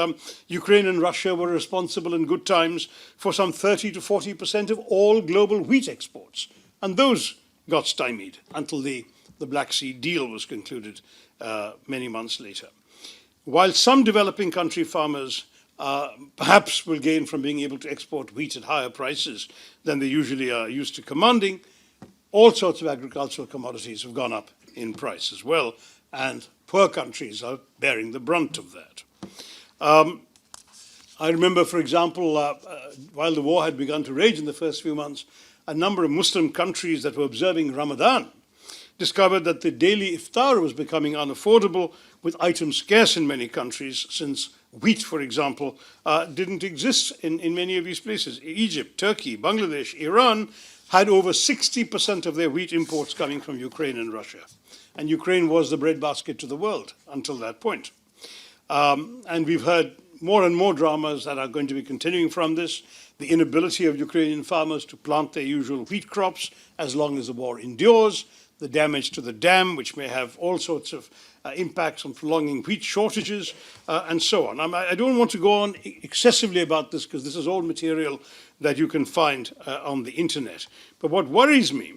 Ukraine and Russia were responsible in good times for some 30 to 40% of all global wheat exports, and those got stymied until the Black Sea deal was concluded many months later. While some developing country farmers perhaps will gain from being able to export wheat at higher prices than they usually are used to commanding, all sorts of agricultural commodities have gone up in price as well, and poor countries are bearing the brunt of that. I remember, for example, while the war had begun to rage in the first few months, a number of Muslim countries that were observing Ramadan discovered that the daily iftar was becoming unaffordable, with items scarce in many countries, since wheat, for example, didn't exist in many of these places. Egypt, Turkey, Bangladesh, Iran had over 60% of their wheat imports coming from Ukraine and Russia. And Ukraine was the breadbasket to the world until that point. And we've heard more and more dramas that are going to be continuing from this. The inability of Ukrainian farmers to plant their usual wheat crops as long as the war endures, the damage to the dam, which may have all sorts of impacts on prolonging wheat shortages, and so on. I don't want to go on excessively about this, because this is all material that you can find on the internet. But what worries me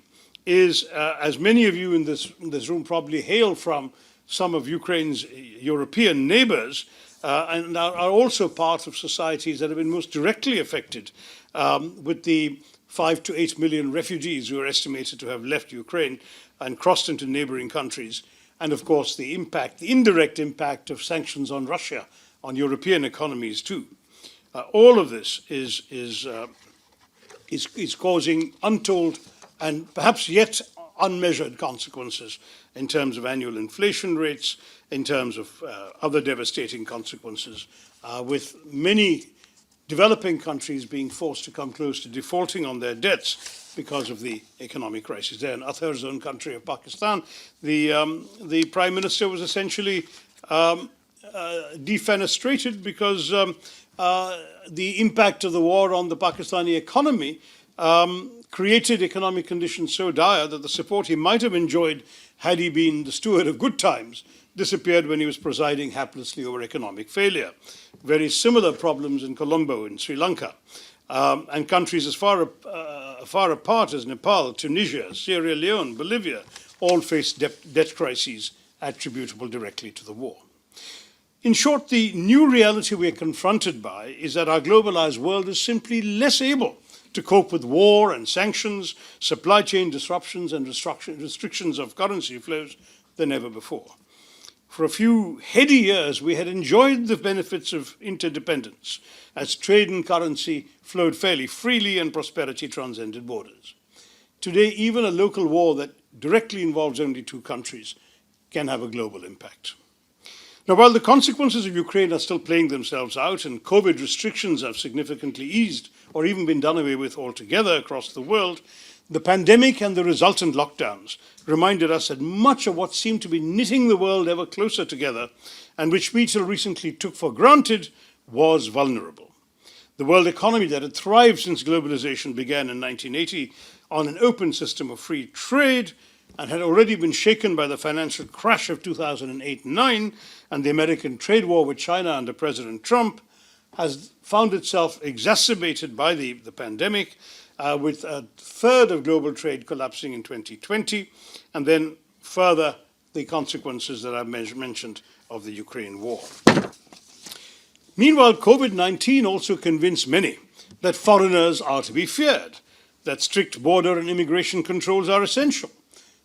is, as many of you in this room probably hail from some of Ukraine's European neighbors, and are also part of societies that have been most directly affected with the 5 to 8 million refugees who are estimated to have left Ukraine and crossed into neighboring countries, and of course the impact, the indirect impact of sanctions on Russia, on European economies too. All of this is causing untold and perhaps yet unmeasured consequences in terms of annual inflation rates, in terms of other devastating consequences, with many developing countries being forced to come close to defaulting on their debts because of the economic crisis. There, an Athar zone country of Pakistan, the Prime Minister was essentially defenestrated because the impact of the war on the Pakistani economy created economic conditions so dire that the support he might have enjoyed had he been the steward of good times disappeared when he was presiding haplessly over economic failure. Very similar problems in Colombo in Sri Lanka, and countries as far apart as Nepal, Tunisia, Sierra Leone, Bolivia, all face debt crises attributable directly to the war. In short, the new reality we are confronted by is that our globalized world is simply less able to cope with war and sanctions, supply chain disruptions and restrictions of currency flows than ever before. For a few heady years, we had enjoyed the benefits of interdependence as trade and currency flowed fairly freely and prosperity transcended borders. Today, even a local war that directly involves only two countries can have a global impact. Now, while the consequences of Ukraine are still playing themselves out and COVID restrictions have significantly eased or even been done away with altogether across the world, the pandemic and the resultant lockdowns reminded us that much of what seemed to be knitting the world ever closer together, and which we till recently took for granted, was vulnerable. The world economy that had thrived since globalization began in 1980 on an open system of free trade and had already been shaken by the financial crash of 2008-9 and the American trade war with China under President Trump, has found itself exacerbated by the pandemic, with a third of global trade collapsing in 2020, and then further the consequences that I've mentioned of the Ukraine war. Meanwhile, COVID-19 also convinced many that foreigners are to be feared, that strict border and immigration controls are essential,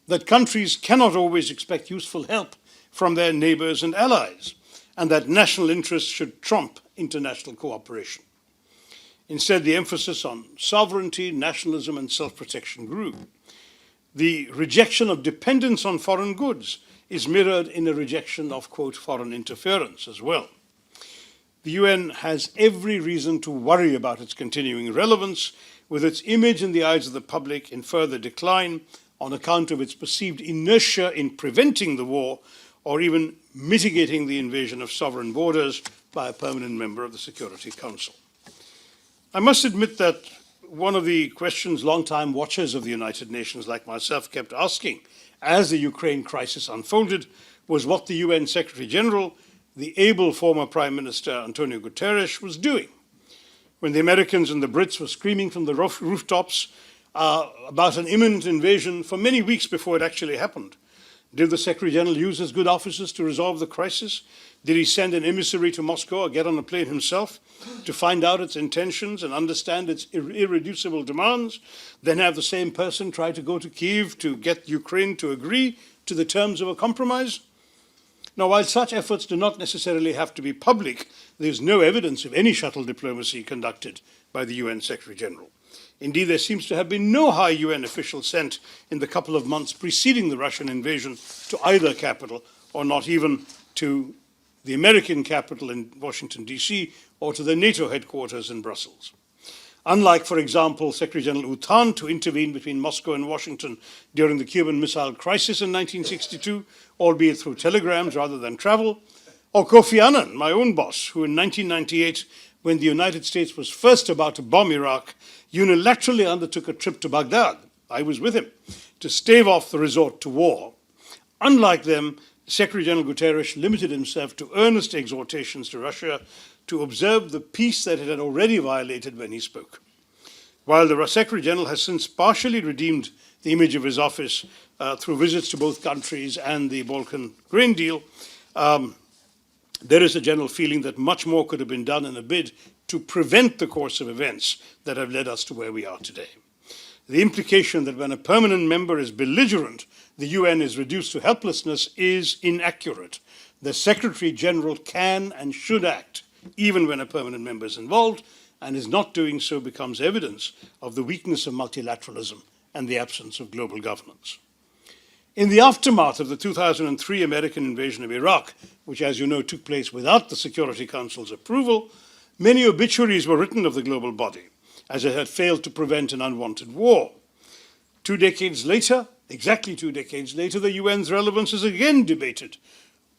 that countries cannot always expect useful help from their neighbors and allies, and that national interests should trump international cooperation. Instead, the emphasis on sovereignty, nationalism, and self-protection grew. The rejection of dependence on foreign goods is mirrored in a rejection of, quote, foreign interference as well. The UN has every reason to worry about its continuing relevance, with its image in the eyes of the public in further decline on account of its perceived inertia in preventing the war or even mitigating the invasion of sovereign borders by a permanent member of the Security Council. I must admit that one of the questions long-time watchers of the United Nations like myself kept asking as the Ukraine crisis unfolded was what the UN Secretary General, the able former Prime Minister Antonio Guterres, was doing. When the Americans and the Brits were screaming from the rooftops about an imminent invasion for many weeks before it actually happened, did the Secretary General use his good offices to resolve the crisis? Did he send an emissary to Moscow or get on a plane himself to find out its intentions and understand its irreducible demands, then have the same person try to go to Kyiv to get Ukraine to agree to the terms of a compromise? Now, while such efforts do not necessarily have to be public, there is no evidence of any shuttle diplomacy conducted by the UN Secretary General. Indeed, there seems to have been no high UN official sent in the couple of months preceding the Russian invasion to either capital, or not even to the American capital in Washington, D.C., or to the NATO headquarters in Brussels. Unlike, for example, Secretary General U Thant, to intervene between Moscow and Washington during the Cuban Missile Crisis in 1962, albeit through telegrams rather than travel, or Kofi Annan, my own boss, who in 1998, when the United States was first about to bomb Iraq, unilaterally undertook a trip to Baghdad, I was with him, to stave off the resort to war. Unlike them, Secretary General Guterres limited himself to earnest exhortations to Russia to observe the peace that it had already violated when he spoke. While the Secretary General has since partially redeemed the image of his office through visits to both countries and the Balkan grain deal, there is a general feeling that much more could have been done in a bid to prevent the course of events that have led us to where we are today. The implication that when a permanent member is belligerent, the UN is reduced to helplessness is inaccurate. The Secretary General can and should act, even when a permanent member is involved, and his not doing so becomes evidence of the weakness of multilateralism and the absence of global governance. In the aftermath of the 2003 American invasion of Iraq, which, as you know, took place without the Security Council's approval, many obituaries were written of the global body, as it had failed to prevent an unwanted war. 2 decades later, exactly 2 decades later, the UN's relevance is again debated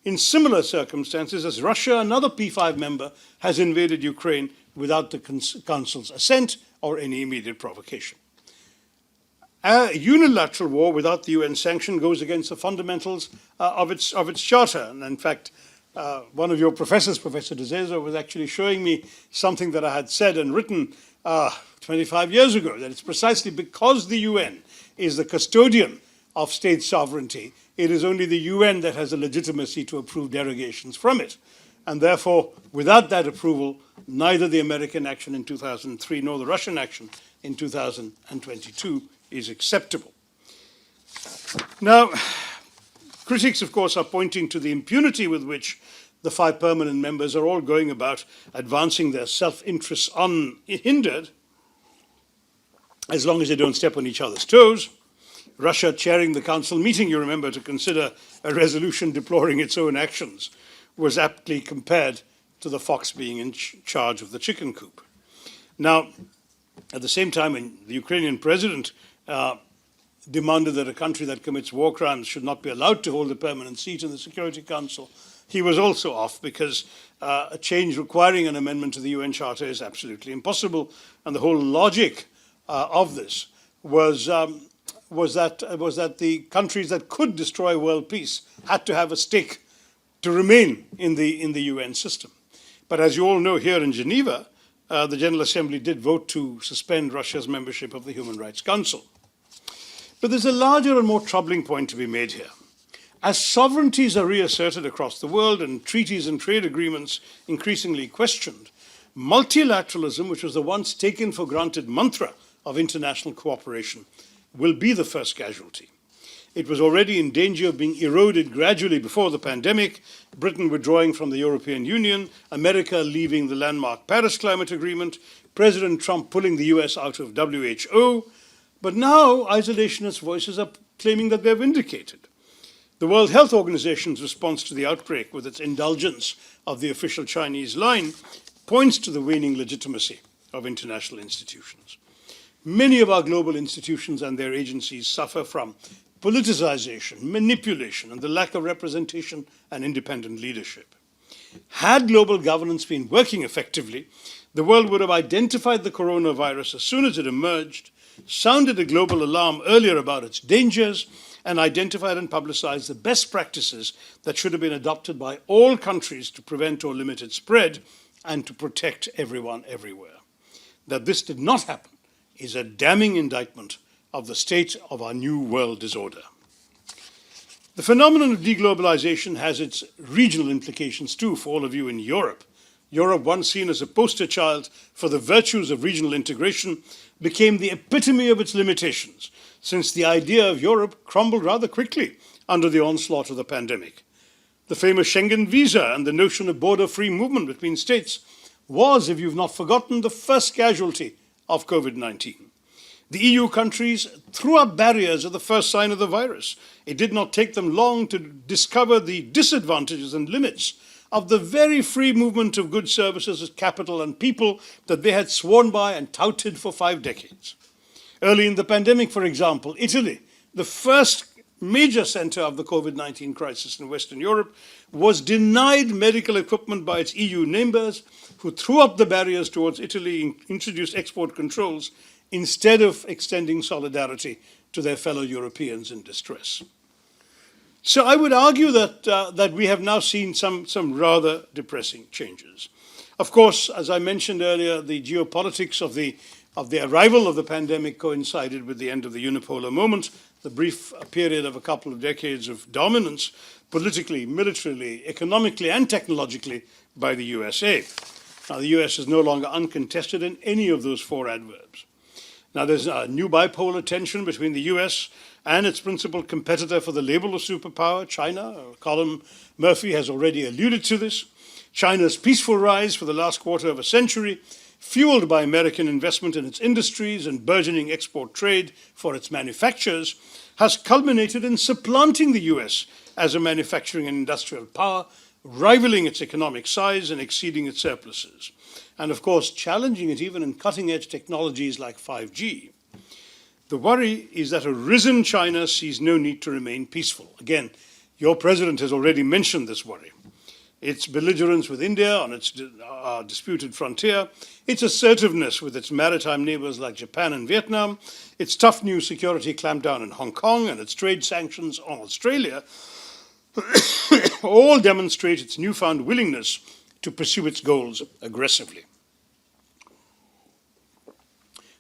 in similar circumstances as Russia, another P5 member, has invaded Ukraine without the Council's assent or any immediate provocation. A unilateral war without the UN sanction goes against the fundamentals of its charter. And in fact, one of your professors, Professor De Zeza, was actually showing me something that I had said and written 25 years ago, that it's precisely because the UN is the custodian of state sovereignty, it is only the UN that has the legitimacy to approve derogations from it. And therefore, without that approval, neither the American action in 2003 nor the Russian action in 2022 is acceptable. Now, critics, of course, are pointing to the impunity with which the 5 permanent members are all going about advancing their self-interests unhindered, as long as they don't step on each other's toes. Russia chairing the council meeting, you remember, to consider a resolution deploring its own actions, was aptly compared to the fox being in charge of the chicken coop. Now, at the same time, when the Ukrainian president demanded that a country that commits war crimes should not be allowed to hold a permanent seat in the Security Council, he was also off, because a change requiring an amendment to the UN Charter is absolutely impossible. And the whole logic of this was that the countries that could destroy world peace had to have a stake to remain in the UN system. But as you all know, here in Geneva, the General Assembly did vote to suspend Russia's membership of the Human Rights Council. But there's a larger and more troubling point to be made here. As sovereignties are reasserted across the world and treaties and trade agreements increasingly questioned, multilateralism, which was the once taken for granted mantra of international cooperation, will be the first casualty. It was already in danger of being eroded gradually before the pandemic, Britain withdrawing from the European Union, America leaving the landmark Paris Climate Agreement, President Trump pulling the US out of WHO. But now isolationist voices are claiming that they're vindicated. The World Health Organization's response to the outbreak, with its indulgence of the official Chinese line, points to the waning legitimacy of international institutions. Many of our global institutions and their agencies suffer from politicization, manipulation, and the lack of representation and independent leadership. Had global governance been working effectively, the world would have identified the coronavirus as soon as it emerged, sounded a global alarm earlier about its dangers, and identified and publicized the best practices that should have been adopted by all countries to prevent or limit its spread and to protect everyone everywhere. That this did not happen is a damning indictment of the state of our new world disorder. The phenomenon of deglobalization has its regional implications too for all of you in Europe. Europe, once seen as a poster child for the virtues of regional integration, became the epitome of its limitations, since the idea of Europe crumbled rather quickly under the onslaught of the pandemic. The famous Schengen visa and the notion of border-free movement between states was, if you've not forgotten, the first casualty of COVID-19. The EU countries threw up barriers at the first sign of the virus. It did not take them long to discover the disadvantages and limits of the very free movement of goods, services, capital, and people that they had sworn by and touted for 5 decades. Early in the pandemic, for example, Italy, the first major center of the COVID-19 crisis in Western Europe, was denied medical equipment by its EU neighbors, who threw up the barriers towards Italy and introduced export controls instead of extending solidarity to their fellow Europeans in distress. So I would argue that we have now seen some rather depressing changes. Of course, as I mentioned earlier, the geopolitics of the arrival of the pandemic coincided with the end of the unipolar moment, the brief period of a couple of decades of dominance, politically, militarily, economically, and technologically by the USA. Now, the US is no longer uncontested in any of those 4 adverbs. Now, there's a new bipolar tension between the US and its principal competitor for the label of superpower, China. Colum Murphy has already alluded to this. China's peaceful rise for the last quarter of a century, fueled by American investment in its industries and burgeoning export trade for its manufacturers, has culminated in supplanting the US as a manufacturing and industrial power, rivaling its economic size and exceeding its surpluses, and of course challenging it even in cutting-edge technologies like 5G. The worry is that a risen China sees no need to remain peaceful. Again, your president has already mentioned this worry. Its belligerence with India on its disputed frontier, its assertiveness with its maritime neighbors like Japan and Vietnam, its tough new security clampdown in Hong Kong, and its trade sanctions on Australia all demonstrate its newfound willingness to pursue its goals aggressively.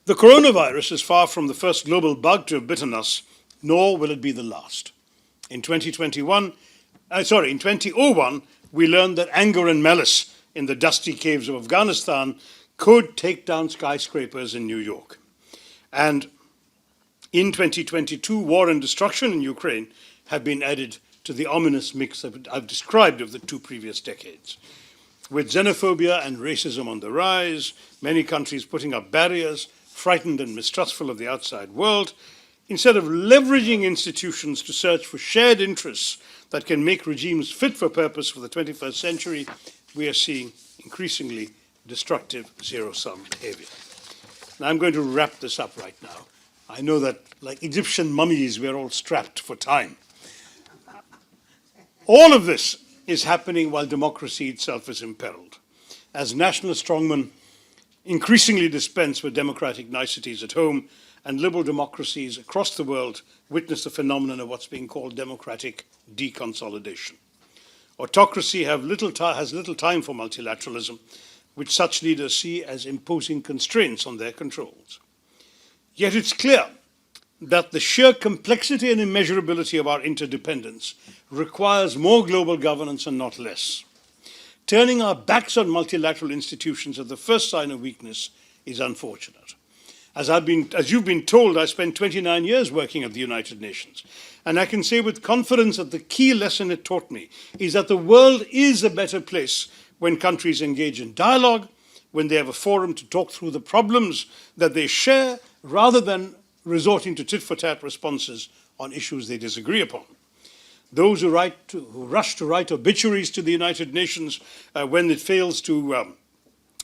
The coronavirus is far from the first global bug to have bitten us, nor will it be the last. In 2001, we learned that anger and malice in the dusty caves of Afghanistan could take down skyscrapers in New York. And in 2022, war and destruction in Ukraine have been added to the ominous mix that I've described of the 2 previous decades. With xenophobia and racism on the rise, many countries putting up barriers, frightened and mistrustful of the outside world, instead of leveraging institutions to search for shared interests that can make regimes fit for purpose for the 21st century, we are seeing increasingly destructive zero-sum behavior. Now I'm going to wrap this up right now. I know that, like Egyptian mummies, we're all strapped for time. All of this is happening while democracy itself is imperiled. As national strongmen increasingly dispense with democratic niceties at home, and liberal democracies across the world witness the phenomenon of what's being called democratic deconsolidation. Autocracy has little time for multilateralism, which such leaders see as imposing constraints on their controls. Yet it's clear that the sheer complexity and immeasurability of our interdependence requires more global governance and not less. Turning our backs on multilateral institutions at the first sign of weakness is unfortunate. As you've been told, I spent 29 years working at the United Nations, and I can say with confidence that the key lesson it taught me is that the world is a better place when countries engage in dialogue, when they have a forum to talk through the problems that they share, rather than resorting to tit-for-tat responses on issues they disagree upon. Those who rush to write obituaries to the United Nations when it fails to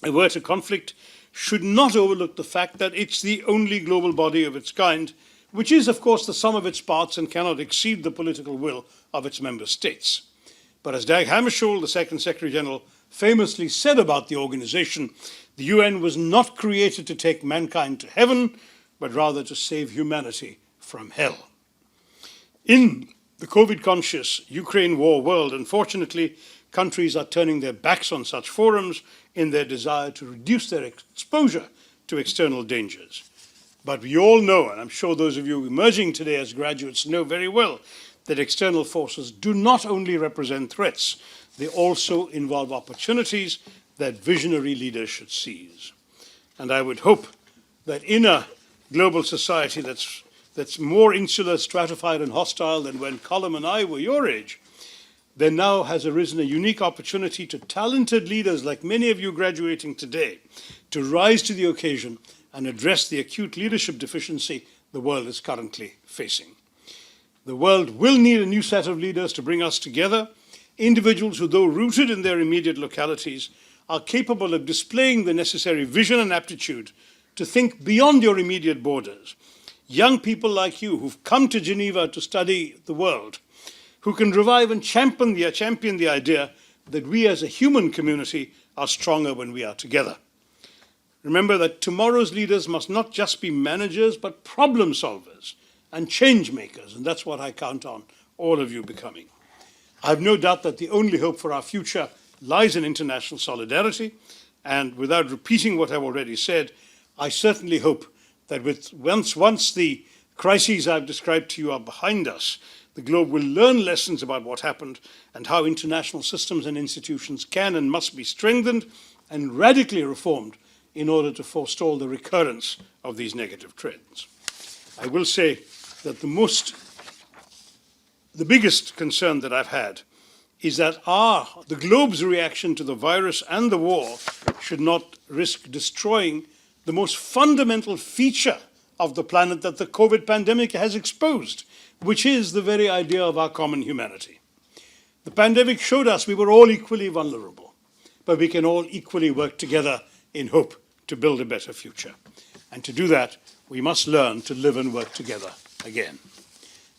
avert a conflict should not overlook the fact that it's the only global body of its kind, which is, of course, the sum of its parts and cannot exceed the political will of its member states. But as Dag Hammarskjöld, the Second Secretary General, famously said about the organization, the UN was not created to take mankind to heaven, but rather to save humanity from hell. In the COVID-conscious Ukraine war world, unfortunately, countries are turning their backs on such forums in their desire to reduce their exposure to external dangers. But we all know, and I'm sure those of you emerging today as graduates know very well, that external forces do not only represent threats, they also involve opportunities that visionary leaders should seize. And I would hope that in a global society that's more insular, stratified, and hostile than when Colum and I were your age, there now has arisen a unique opportunity to talented leaders like many of you graduating today to rise to the occasion and address the acute leadership deficiency the world is currently facing. The world will need a new set of leaders to bring us together, individuals who, though rooted in their immediate localities, are capable of displaying the necessary vision and aptitude to think beyond your immediate borders. Young people like you who've come to Geneva to study the world, who can revive and champion the idea that we as a human community are stronger when we are together. Remember that tomorrow's leaders must not just be managers, but problem solvers and change makers, and that's what I count on all of you becoming. I have no doubt that the only hope for our future lies in international solidarity, and without repeating what I've already said, I certainly hope that once the crises I've described to you are behind us, the globe will learn lessons about what happened and how international systems and institutions can and must be strengthened and radically reformed in order to forestall the recurrence of these negative trends. I will say that the biggest concern that I've had is that the globe's reaction to the virus and the war should not risk destroying the most fundamental feature of the planet that the COVID pandemic has exposed, which is the very idea of our common humanity. The pandemic showed us we were all equally vulnerable, but we can all equally work together in hope to build a better future. And to do that, we must learn to live and work together again.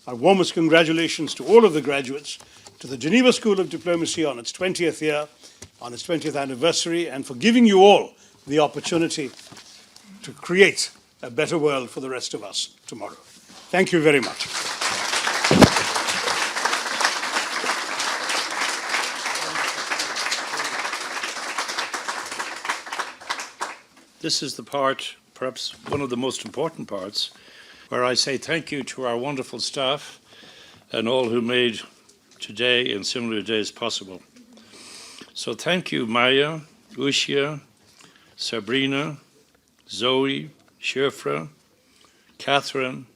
Our warmest congratulations to all of the graduates, to the Geneva School of Diplomacy on its 20th year, on its 20th anniversary, and for giving you all the opportunity to create a better world for the rest of us tomorrow. Thank you very much. This is the part, perhaps one of the most important parts, where I say thank you to our wonderful staff and all who made today and similar days possible. So thank you, Maya, Ushia, Sabrina, Zoe, Shirfra, Catherine,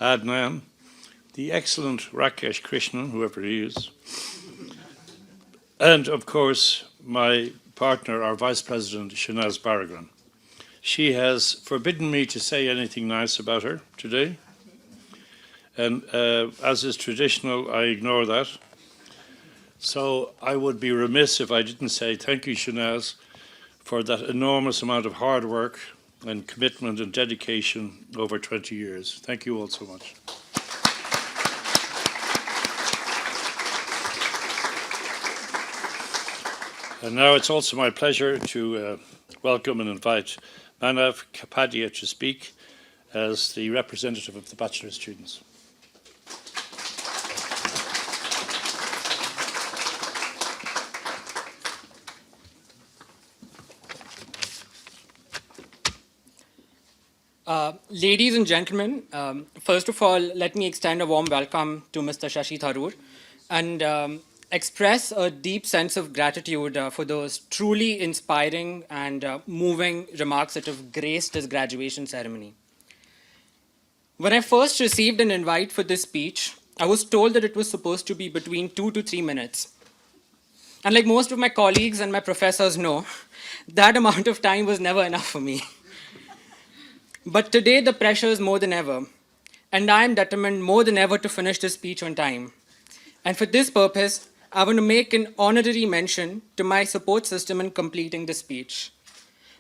Adnan, the excellent Rakesh Krishnan, whoever he is, and of course my partner, our Vice President, Shanaz Barragan. She has forbidden me to say anything nice about her today, and as is traditional, I ignore that. So I would be remiss if I didn't say thank you, Shanaz, for that enormous amount of hard work and commitment and dedication over 20 years. Thank you all so much. And now it's also my pleasure to welcome and invite Manav Kapadia to speak as the representative of the bachelor students. Ladies and gentlemen, first of all, let me extend a warm welcome to Mr. Shashi Tharoor and express a deep sense of gratitude for those truly inspiring and moving remarks that have graced his graduation ceremony. When I first received an invite for this speech, I was told that it was supposed to be between 2 to 3 minutes. And like most of my colleagues and my professors know, that amount of time was never enough for me. But today the pressure is more than ever, and I am determined more than ever to finish this speech on time. And for this purpose, I want to make an honorary mention to my support system in completing this speech.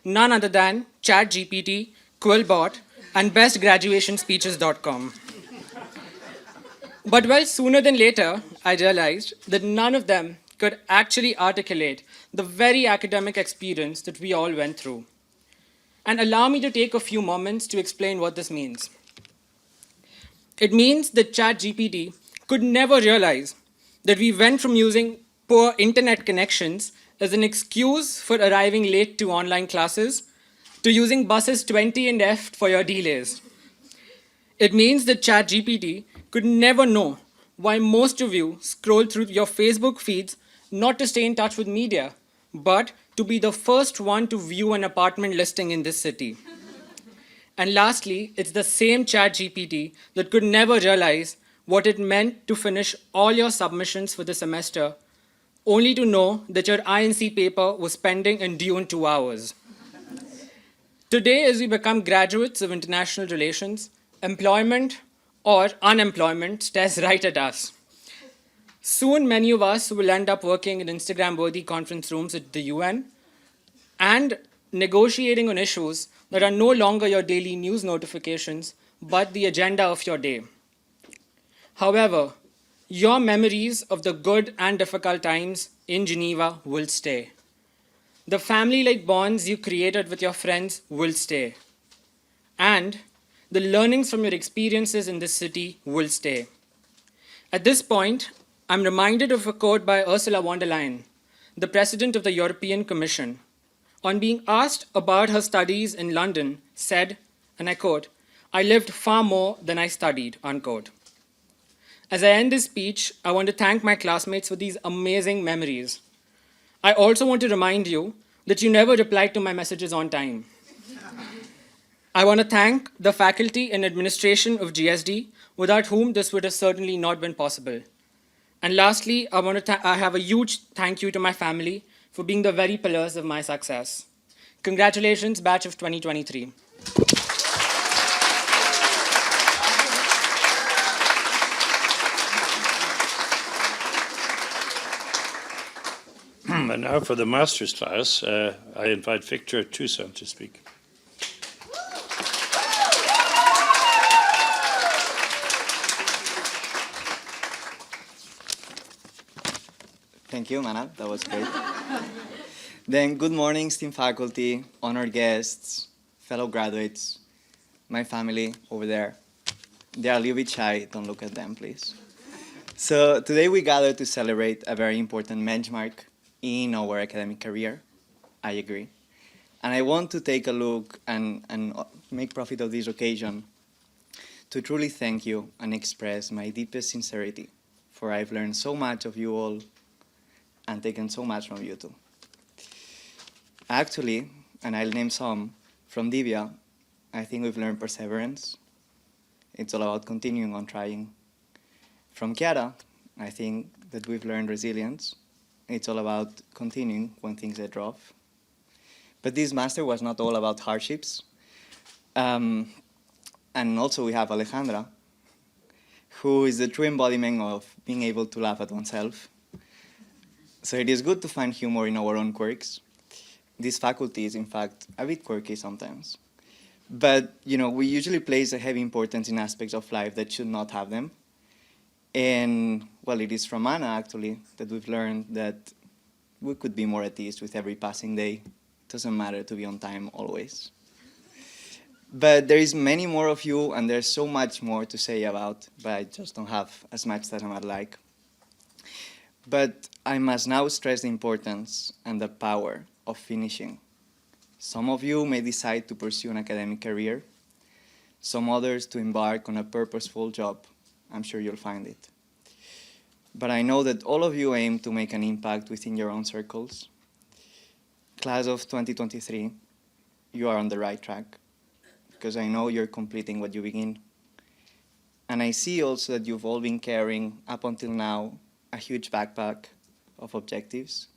None other than ChatGPT, Quillbot, and bestgraduationspeeches.com. But well, sooner than later, I realized that none of them could actually articulate the very academic experience that we all went through. And allow me to take a few moments to explain what this means. It means that ChatGPT could never realize that we went from using poor internet connections as an excuse for arriving late to online classes to using buses 20 and F for your delays. It means that ChatGPT could never know why most of you scroll through your Facebook feeds not to stay in touch with media, but to be the first one to view an apartment listing in this city. And lastly, it's the same ChatGPT that could never realize what it meant to finish all your submissions for the semester, only to know that your INC paper was pending and due in 2 hours. Today, as we become graduates of international relations, employment or unemployment stares right at us. Soon, many of us will end up working in Instagram-worthy conference rooms at the UN and negotiating on issues that are no longer your daily news notifications, but the agenda of your day. However, your memories of the good and difficult times in Geneva will stay. The family-like bonds you created with your friends will stay. And the learnings from your experiences in this city will stay. At this point, I'm reminded of a quote by Ursula von der Leyen, the President of the European Commission, on being asked about her studies in London, said, and I quote, "I lived far more than I studied," unquote. As I end this speech, I want to thank my classmates for these amazing memories. I also want to remind you that you never replied to my messages on time. I want to thank the faculty and administration of GSD, without whom this would have certainly not been possible. And lastly, I have a huge thank you to my family for being the very pillars of my success. Congratulations, batch of 2023. And now for the master's class, I invite Victor Toussaint to speak. Thank you, Manab. That was great. Then, good morning, esteemed faculty, honored guests, fellow graduates, my family over there. They are a little bit shy. Don't look at them, please. So today we gather to celebrate a very important benchmark in our academic career. I agree. And I want to take a look and make profit of this occasion to truly thank you and express my deepest sincerity, for I've learned so much of you all and taken so much from you too. Actually, and I'll name some, from Divya, I think we've learned perseverance. It's all about continuing on trying. From Chiara, I think that we've learned resilience. It's all about continuing when things get rough. But this master was not all about hardships. And also we have Alejandra, who is the true embodiment of being able to laugh at oneself. So it is good to find humor in our own quirks. This faculty is, in fact, a bit quirky sometimes. But, you know, we usually place a heavy importance in aspects of life that should not have them. And, well, it is from Anna, actually, that we've learned that we could be more at ease with every passing day. It doesn't matter to be on time always. But there is many more of you, and there's so much more to say about, but I just don't have as much that I might like. But I must now stress the importance and the power of finishing. Some of you may decide to pursue an academic career, some others to embark on a purposeful job. I'm sure you'll find it. But I know that all of you aim to make an impact within your own circles. Class of 2023, you are on the right track, because I know you're completing what you begin. And I see also that you've all been carrying, up until now, a huge backpack of objectives.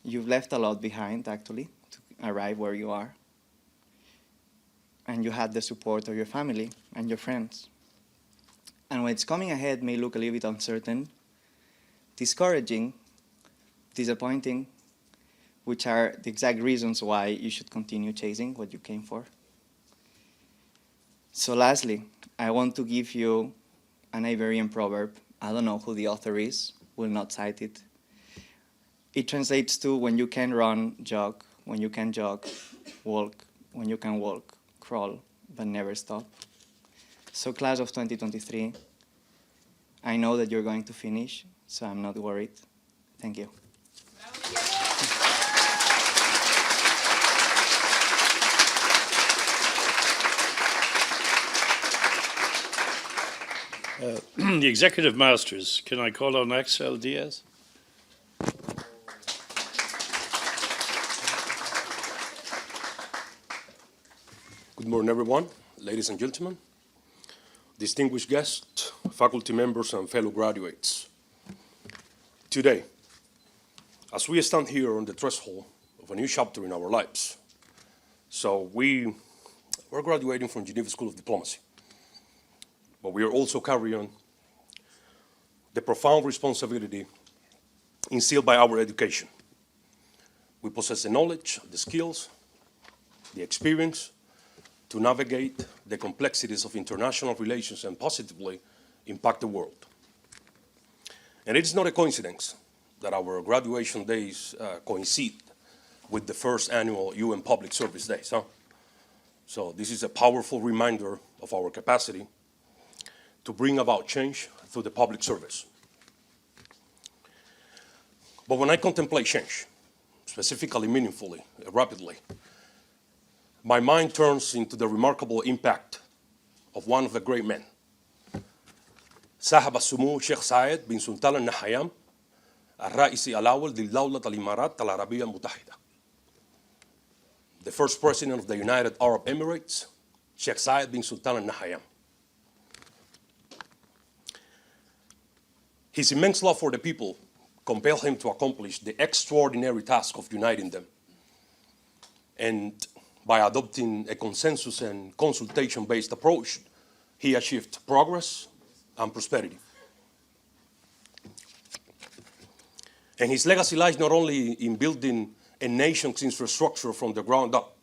You've left a lot behind, actually, to arrive where you are. And you had the support of your family and your friends. And what's coming ahead may look a little bit uncertain, discouraging, disappointing, which are the exact reasons why you should continue chasing what you came for. So lastly, I want to give you an Iberian proverb. I don't know who the author is, will not cite it. It translates to: when you can run, jog; when you can jog, walk; when you can walk, crawl, but never stop. So class of 2023, I know that you're going to finish, so I'm not worried. Thank you. The Executive Masters, can I call on Axel Diaz? Good morning, everyone, ladies and gentlemen, distinguished guests, faculty members, and fellow graduates. Today, as we stand here on the threshold of a new chapter in our lives, so we're graduating from Geneva School of Diplomacy, but we are also carrying the profound responsibility instilled by our education. We possess the knowledge, the skills, the experience to navigate the complexities of international relations and positively impact the world. And it is not a coincidence that our graduation days coincide with the first annual UN Public Service Days. So this is a powerful reminder of our capacity to bring about change through the public service. But when I contemplate change, specifically, meaningfully, rapidly, my mind turns into the remarkable impact of one of the great men, صاحب السمو Sheikh Zayed bin Sultan Al Nahyan, الرئيس الأول لدولة الإمارات العربية المتحدة. The first president of the United Arab Emirates, Sheikh Zayed bin Sultan Al Nahyan. His immense love for the people compelled him to accomplish the extraordinary task of uniting them. And by adopting a consensus and consultation-based approach, he achieved progress and prosperity. And his legacy lies not only in building a nation's infrastructure from the ground up,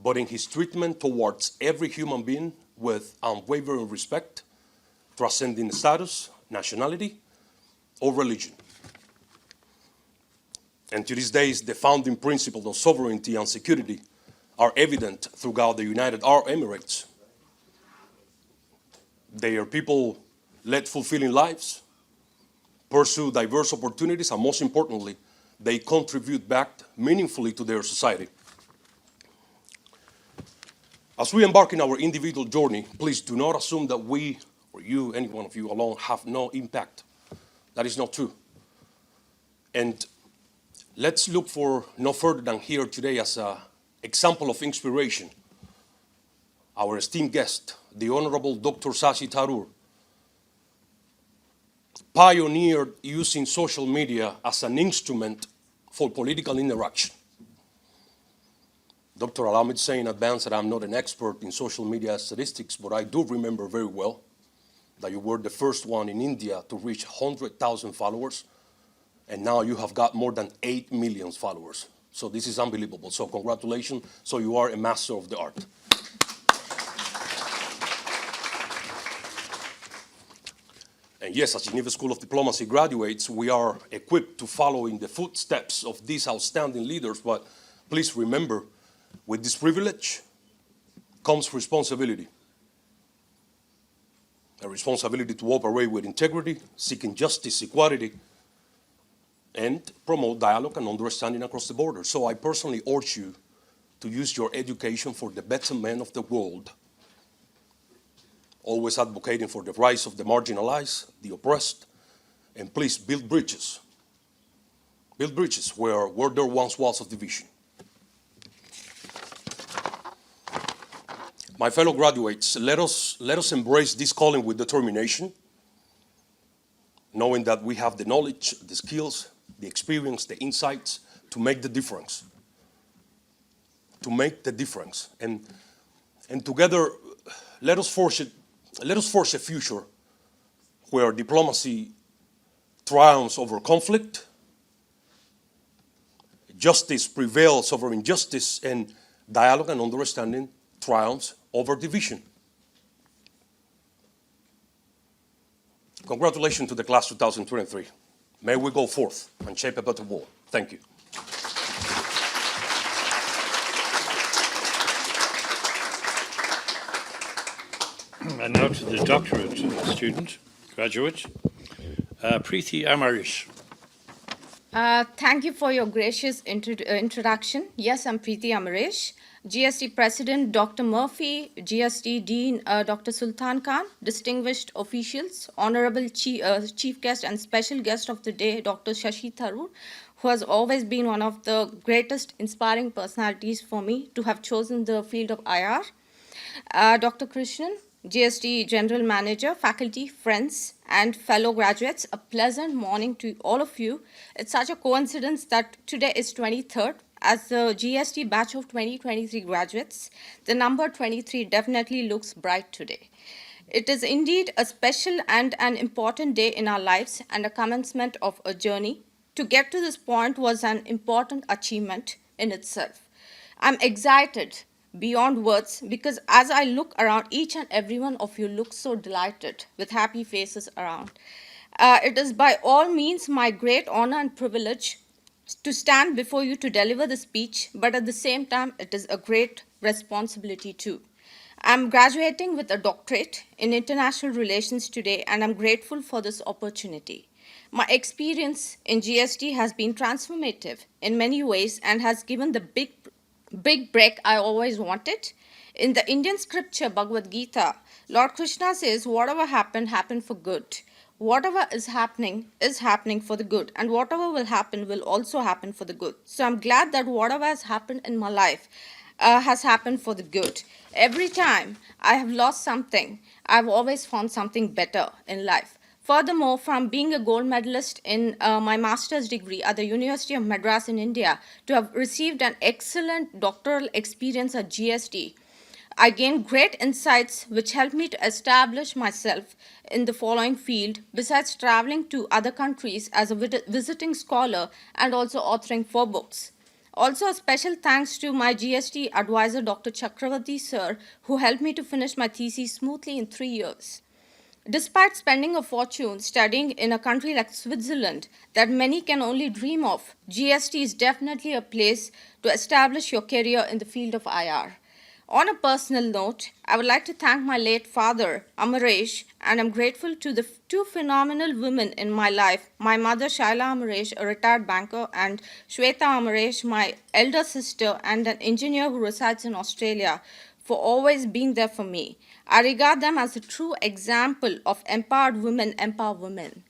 but in his treatment towards every human being with unwavering respect, transcending status, nationality, or religion. And to this day, the founding principles of sovereignty and security are evident throughout the United Arab Emirates. Their people led fulfilling lives, pursue diverse opportunities, and most importantly, they contribute back meaningfully to their society. As we embark in our individual journey, please do not assume that we, or you, any one of you alone, have no impact. That is not true. And let's look for no further than here today as an example of inspiration. Our esteemed guest, the Honorable Dr. Shashi Tharoor, pioneered using social media as an instrument for political interaction. Dr. allow me to say in advance that I'm not an expert in social media statistics, but I do remember very well that you were the first one in India to reach 100,000 followers, and now you have got more than 8 million followers. So this is unbelievable. So congratulations. So you are a master of the art. And yes, as Geneva School of Diplomacy graduates, we are equipped to follow in the footsteps of these outstanding leaders. But please remember, with this privilege comes responsibility. A responsibility to operate with integrity, seeking justice, equality, and promote dialogue and understanding across the border. So I personally urge you to use your education for the betterment of the world, always advocating for the rights of the marginalized, the oppressed, and please build bridges. Build bridges where there once was a division. My fellow graduates, let us embrace this calling with determination, knowing that we have the knowledge, the skills, the experience, the insights to make the difference. To make the difference. And together, let us forge a future where diplomacy triumphs over conflict, justice prevails over injustice, and dialogue and understanding triumphs over division. Congratulations to the class 2023. May we go forth and shape a better world. Thank you. And now to the doctorate student. graduate. Preeti Amarish. Thank you for your gracious introduction. Yes, I'm Preeti Amarish, GST President Dr. Murphy, GST Dean Dr. Sultan Khan, distinguished officials, Honorable Chief Guest and Special Guest of the Day, Dr. Shashi Tharoor, who has always been one of the greatest inspiring personalities for me to have chosen the field of IR. Dr. Krishnan, GST General Manager, faculty, friends, and fellow graduates, a pleasant morning to all of you. It's such a coincidence that today is 23rd. As the GST batch of 2023 graduates, the number 23 definitely looks bright today. It is indeed a special and an important day in our lives and a commencement of a journey. To get to this point was an important achievement in itself. I'm excited beyond words because as I look around, each and every one of you looks so delighted with happy faces around. It is by all means my great honor and privilege to stand before you to deliver the speech, but at the same time, it is a great responsibility too. I'm graduating with a doctorate in international relations today, and I'm grateful for this opportunity. My experience in GST has been transformative in many ways and has given the big break I always wanted. In the Indian scripture Bhagavad Gita, Lord Krishna says, whatever happened, happened for good. Whatever is happening for the good, and whatever will happen will also happen for the good. So I'm glad that whatever has happened in my life has happened for the good. Every time I have lost something, I've always found something better in life. Furthermore, from being a gold medalist in my master's degree at the University of Madras in India to have received an excellent doctoral experience at GST, I gained great insights which helped me to establish myself in the following field, besides traveling to other countries as a visiting scholar and also authoring 4 books. Also, a special thanks to my GST advisor, Dr. Chakravarti sir, who helped me to finish my thesis smoothly in 3 years. Despite spending a fortune studying in a country like Switzerland that many can only dream of, GST is definitely a place to establish your career in the field of IR. On a personal note, I would like to thank my late father, Amaresh, and I'm grateful to the 2 phenomenal women in my life, my mother, Shaila Amaresh, a retired banker, and Shweta Amaresh, my elder sister and an engineer who resides in Australia, for always being there for me. I regard them as a true example of empowered women empower women.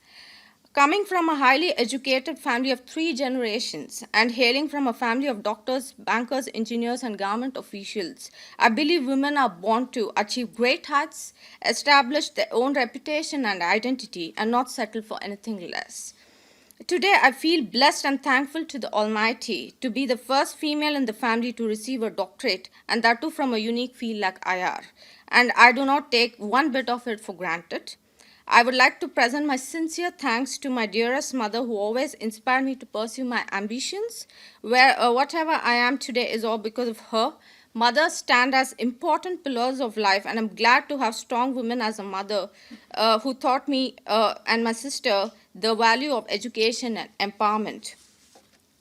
Coming from a highly educated family of 3 generations and hailing from a family of doctors, bankers, engineers, and government officials, I believe women are born to achieve great heights, establish their own reputation and identity, and not settle for anything less. Today, I feel blessed and thankful to the Almighty to be the first female in the family to receive a doctorate, and that too from a unique field like IR. And I do not take one bit of it for granted. I would like to present my sincere thanks to my dearest mother who always inspired me to pursue my ambitions. Whatever I am today is all because of her. Mothers stand as important pillars of life, and I'm glad to have strong women as a mother who taught me and my sister the value of education and empowerment.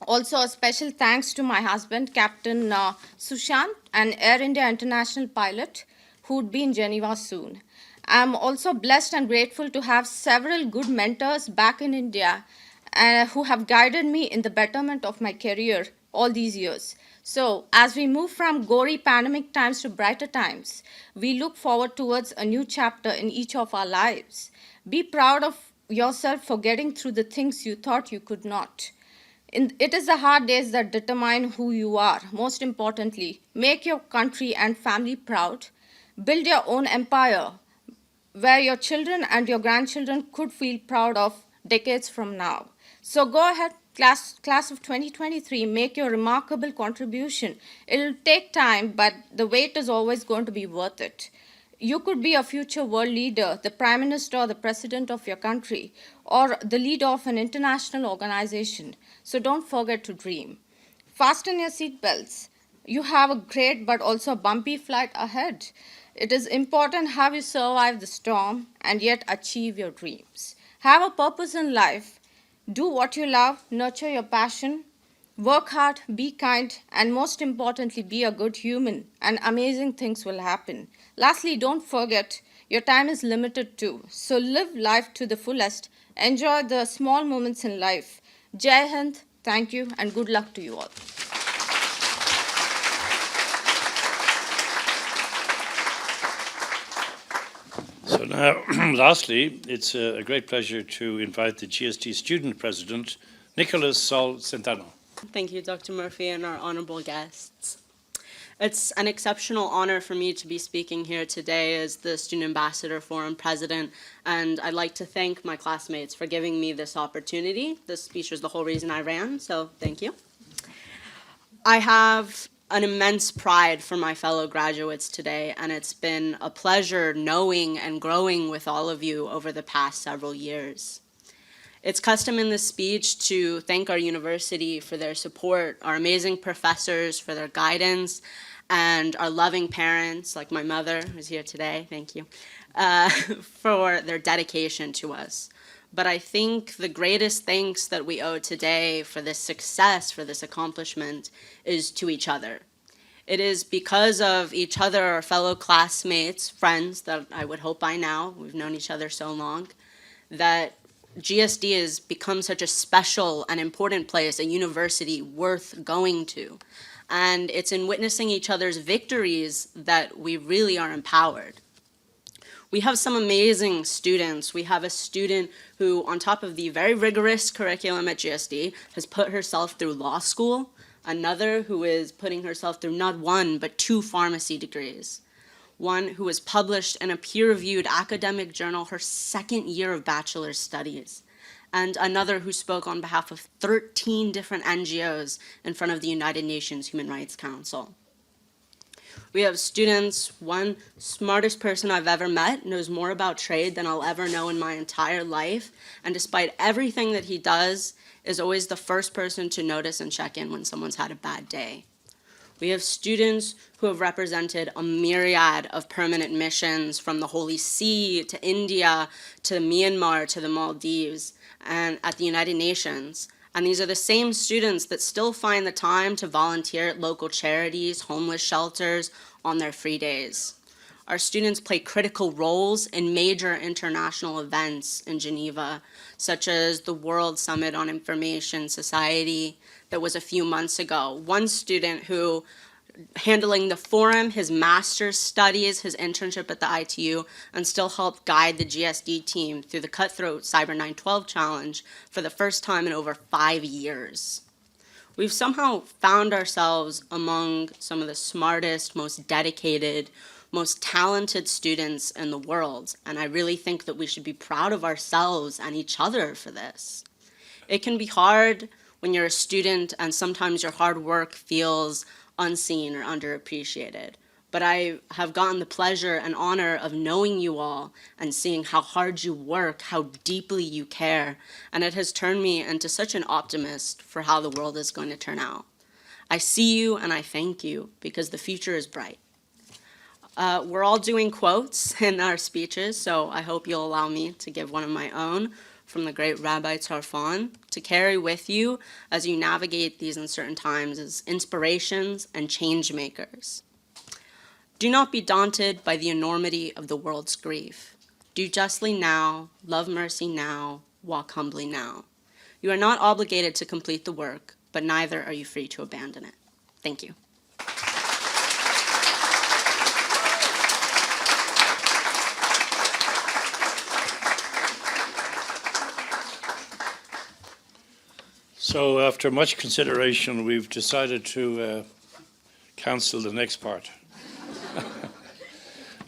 Also, a special thanks to my husband, Captain Sushant, an Air India international pilot who'd be in Geneva soon. I'm also blessed and grateful to have several good mentors back in India who have guided me in the betterment of my career all these years. So, as we move from gory pandemic times to brighter times, we look forward towards a new chapter in each of our lives. Be proud of yourself for getting through the things you thought you could not. It is the hard days that determine who you are. Most importantly, make your country and family proud. Build your own empire where your children and your grandchildren could feel proud of decades from now. So go ahead, class of 2023, make your remarkable contribution. It'll take time, but the wait is always going to be worth it. You could be a future world leader, the prime minister or the president of your country, or the leader of an international organization. So don't forget to dream. Fasten your seatbelts. You have a great but also a bumpy flight ahead. It is important how you survive the storm and yet achieve your dreams. Have a purpose in life. Do what you love, nurture your passion, work hard, be kind, and most importantly, be a good human, and amazing things will happen. Lastly, don't forget, Your time is limited too, so live life to the fullest. Enjoy the small moments in life. Jai Hind, thank you, and good luck to you all. So now, lastly, it's a great pleasure to invite the GST student president, Nicholas Sol Centeno. Thank you, Dr. Murphy, and our honorable guests. It's an exceptional honor for me to be speaking here today as the Student Ambassador Forum President, and I'd like to thank my classmates for giving me this opportunity. This speech is the whole reason I ran, so thank you. I have an immense pride for my fellow graduates today, and it's been a pleasure knowing and growing with all of you over the past several years. It's custom in this speech to thank our university for their support, our amazing professors for their guidance, and our loving parents, like my mother, who's here today, thank you, for their dedication to us. But I think the greatest thanks that we owe today for this success, for this accomplishment, is to each other. It is because of each other, our fellow classmates, friends that I would hope by now, we've known each other so long, that GSD has become such a special and important place, a university worth going to. And it's in witnessing each other's victories that we really are empowered. We have some amazing students. We have a student who, on top of the very rigorous curriculum at GSD, has put herself through law school, another who is putting herself through not one, but 2 pharmacy degrees, one who was published in a peer-reviewed academic journal her 2nd year of bachelor's studies, and another who spoke on behalf of 13 different NGOs in front of the United Nations Human Rights Council. We have students, one smartest person I've ever met, knows more about trade than I'll ever know in my entire life, and despite everything that he does, is always the first person to notice and check in when someone's had a bad day. We have students who have represented a myriad of permanent missions from the Holy See to India to Myanmar to the Maldives and at the United Nations. And these are the same students that still find the time to volunteer at local charities, homeless shelters on their free days. Our students play critical roles in major international events in Geneva, such as the World Summit on Information Society that was a few months ago. One student who, handling the forum, his master's studies, his internship at the ITU, and still helped guide the GSD team through the cutthroat Cyber 912 challenge for the first time in over 5 years. We've somehow found ourselves among some of the smartest, most dedicated, most talented students in the world, and I really think that we should be proud of ourselves and each other for this. It can be hard when you're a student and sometimes your hard work feels unseen or underappreciated. But I have gotten the pleasure and honor of knowing you all and seeing how hard you work, how deeply you care, and it has turned me into such an optimist for how the world is going to turn out. I see you and I thank you because the future is bright. We're all doing quotes in our speeches, so I hope you'll allow me to give one of my own from the great Rabbi Tarfon to carry with you as you navigate these uncertain times as inspirations and change makers. Do not be daunted by the enormity of the world's grief. Do justly now, love mercy now, walk humbly now. You are not obligated to complete the work, but neither are you free to abandon it. Thank you. So after much consideration, we've decided to cancel the next part.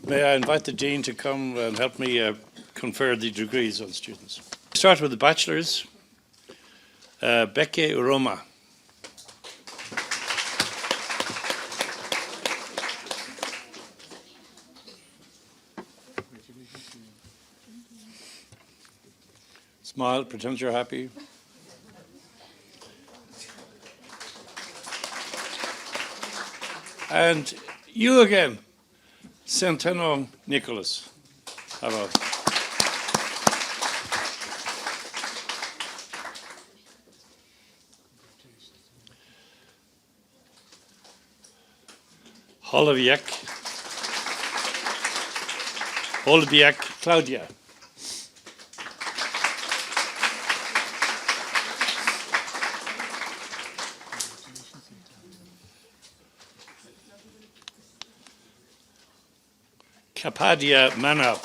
May I invite the Dean to come and help me confer the degrees on students. Start with the bachelor's. Beke Uroma. Smile, pretend you're happy. And you again, Centeno Nicholas. How about? Holoviek. Olbiak Claudia. Kapadia Manap.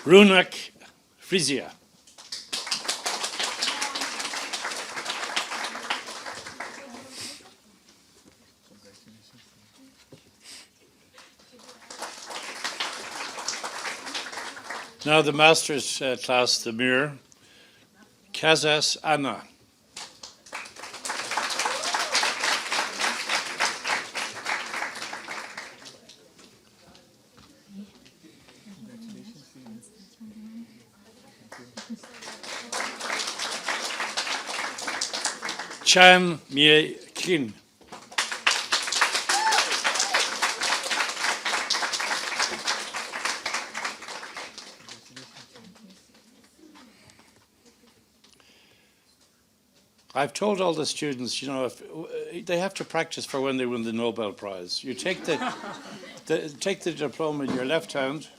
Runak Frisia. Now the master's class, the mirror, Kazas Anna. Chan Mie Kin. I've told all the students, you know, if they have to practice for when they win the Nobel Prize. You take take the diploma in your left hand,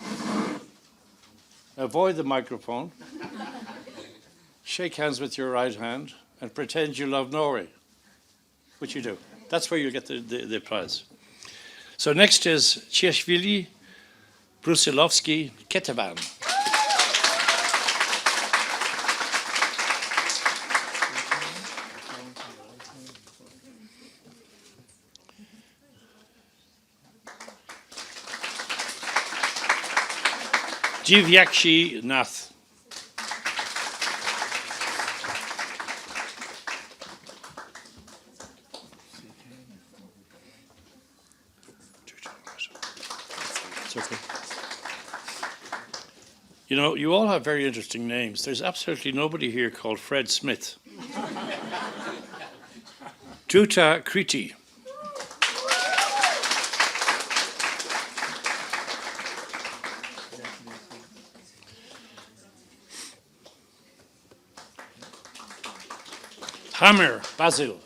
avoid the microphone, shake hands with your right hand, and pretend you love Norway, which you do. That's where you get the prize. So next is Cieszwili Brusilowski Ketevan. Dziwiakshi Nath. It's okay. You know, you all have very interesting names. There's absolutely nobody here called Fred Smith. Tuta Kriti. Hammer Basil.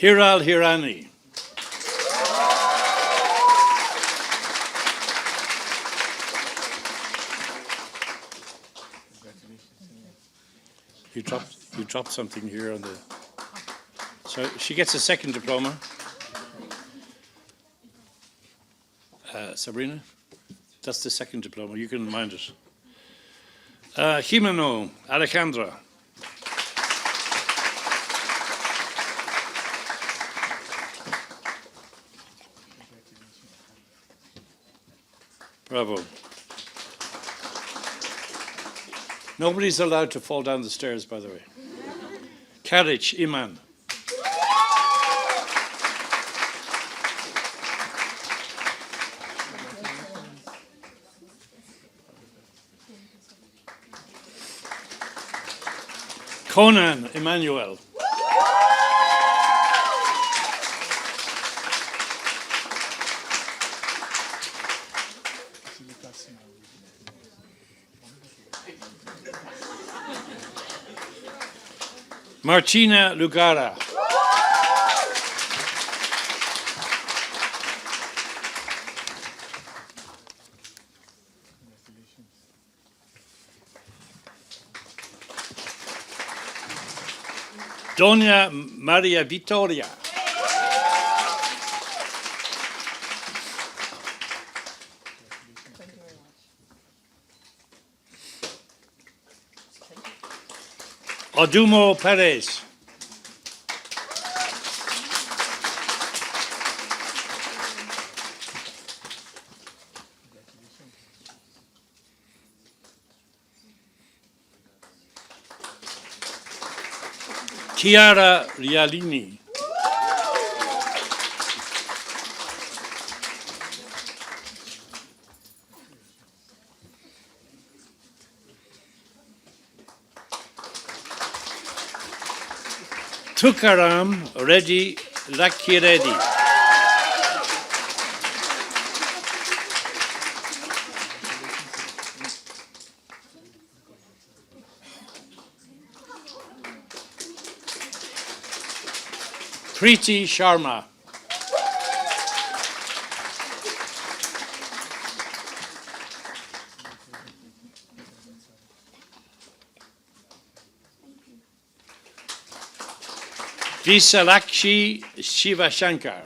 Hiral Hirani. You dropped something here on the. So she gets a second diploma. Sabrina, that's the second diploma. You can mind it. Jimeno Alejandra. Bravo. Nobody's allowed to fall down the stairs, by the way. Karich Iman. Conan Emmanuel. Martina Lugara. Doña Maria Vittoria. Odumo Perez. Chiara Rialini. Tukaram Reddy Lakiredi. Preeti Sharma. Visalakshi Shivashankar.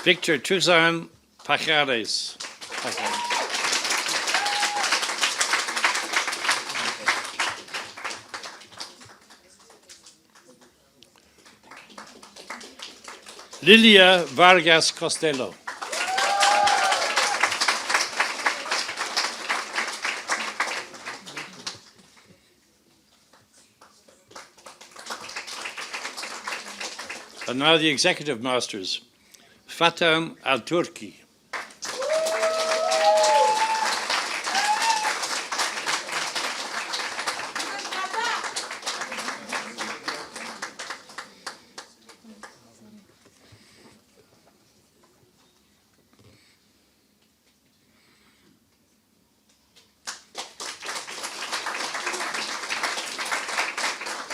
Victor Tuzan Pajares. Lilia Vargas Costello. And now the Executive Masters. Fatam Al-Turki.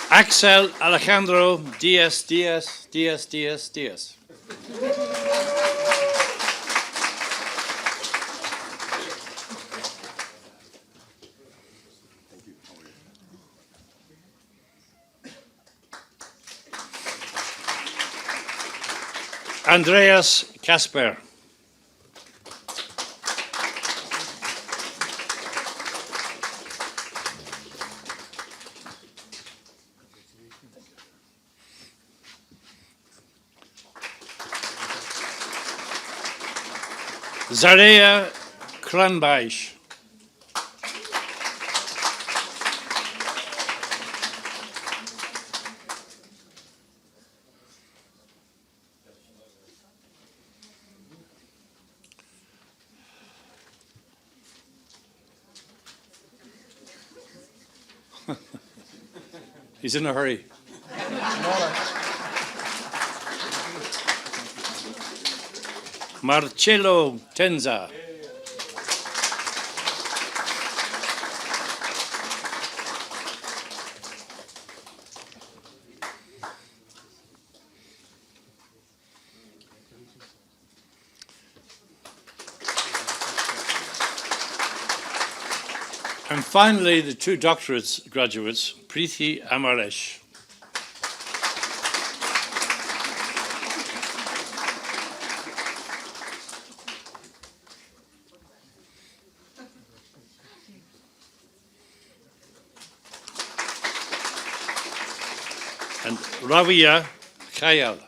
Axel Alejandro Diaz. Andreas Kasper. Zaria Kranbaish. He's in a hurry. Marcello Tenza. And finally, the two doctorate graduates, Preeti Amaresh. And Ravia Khayal.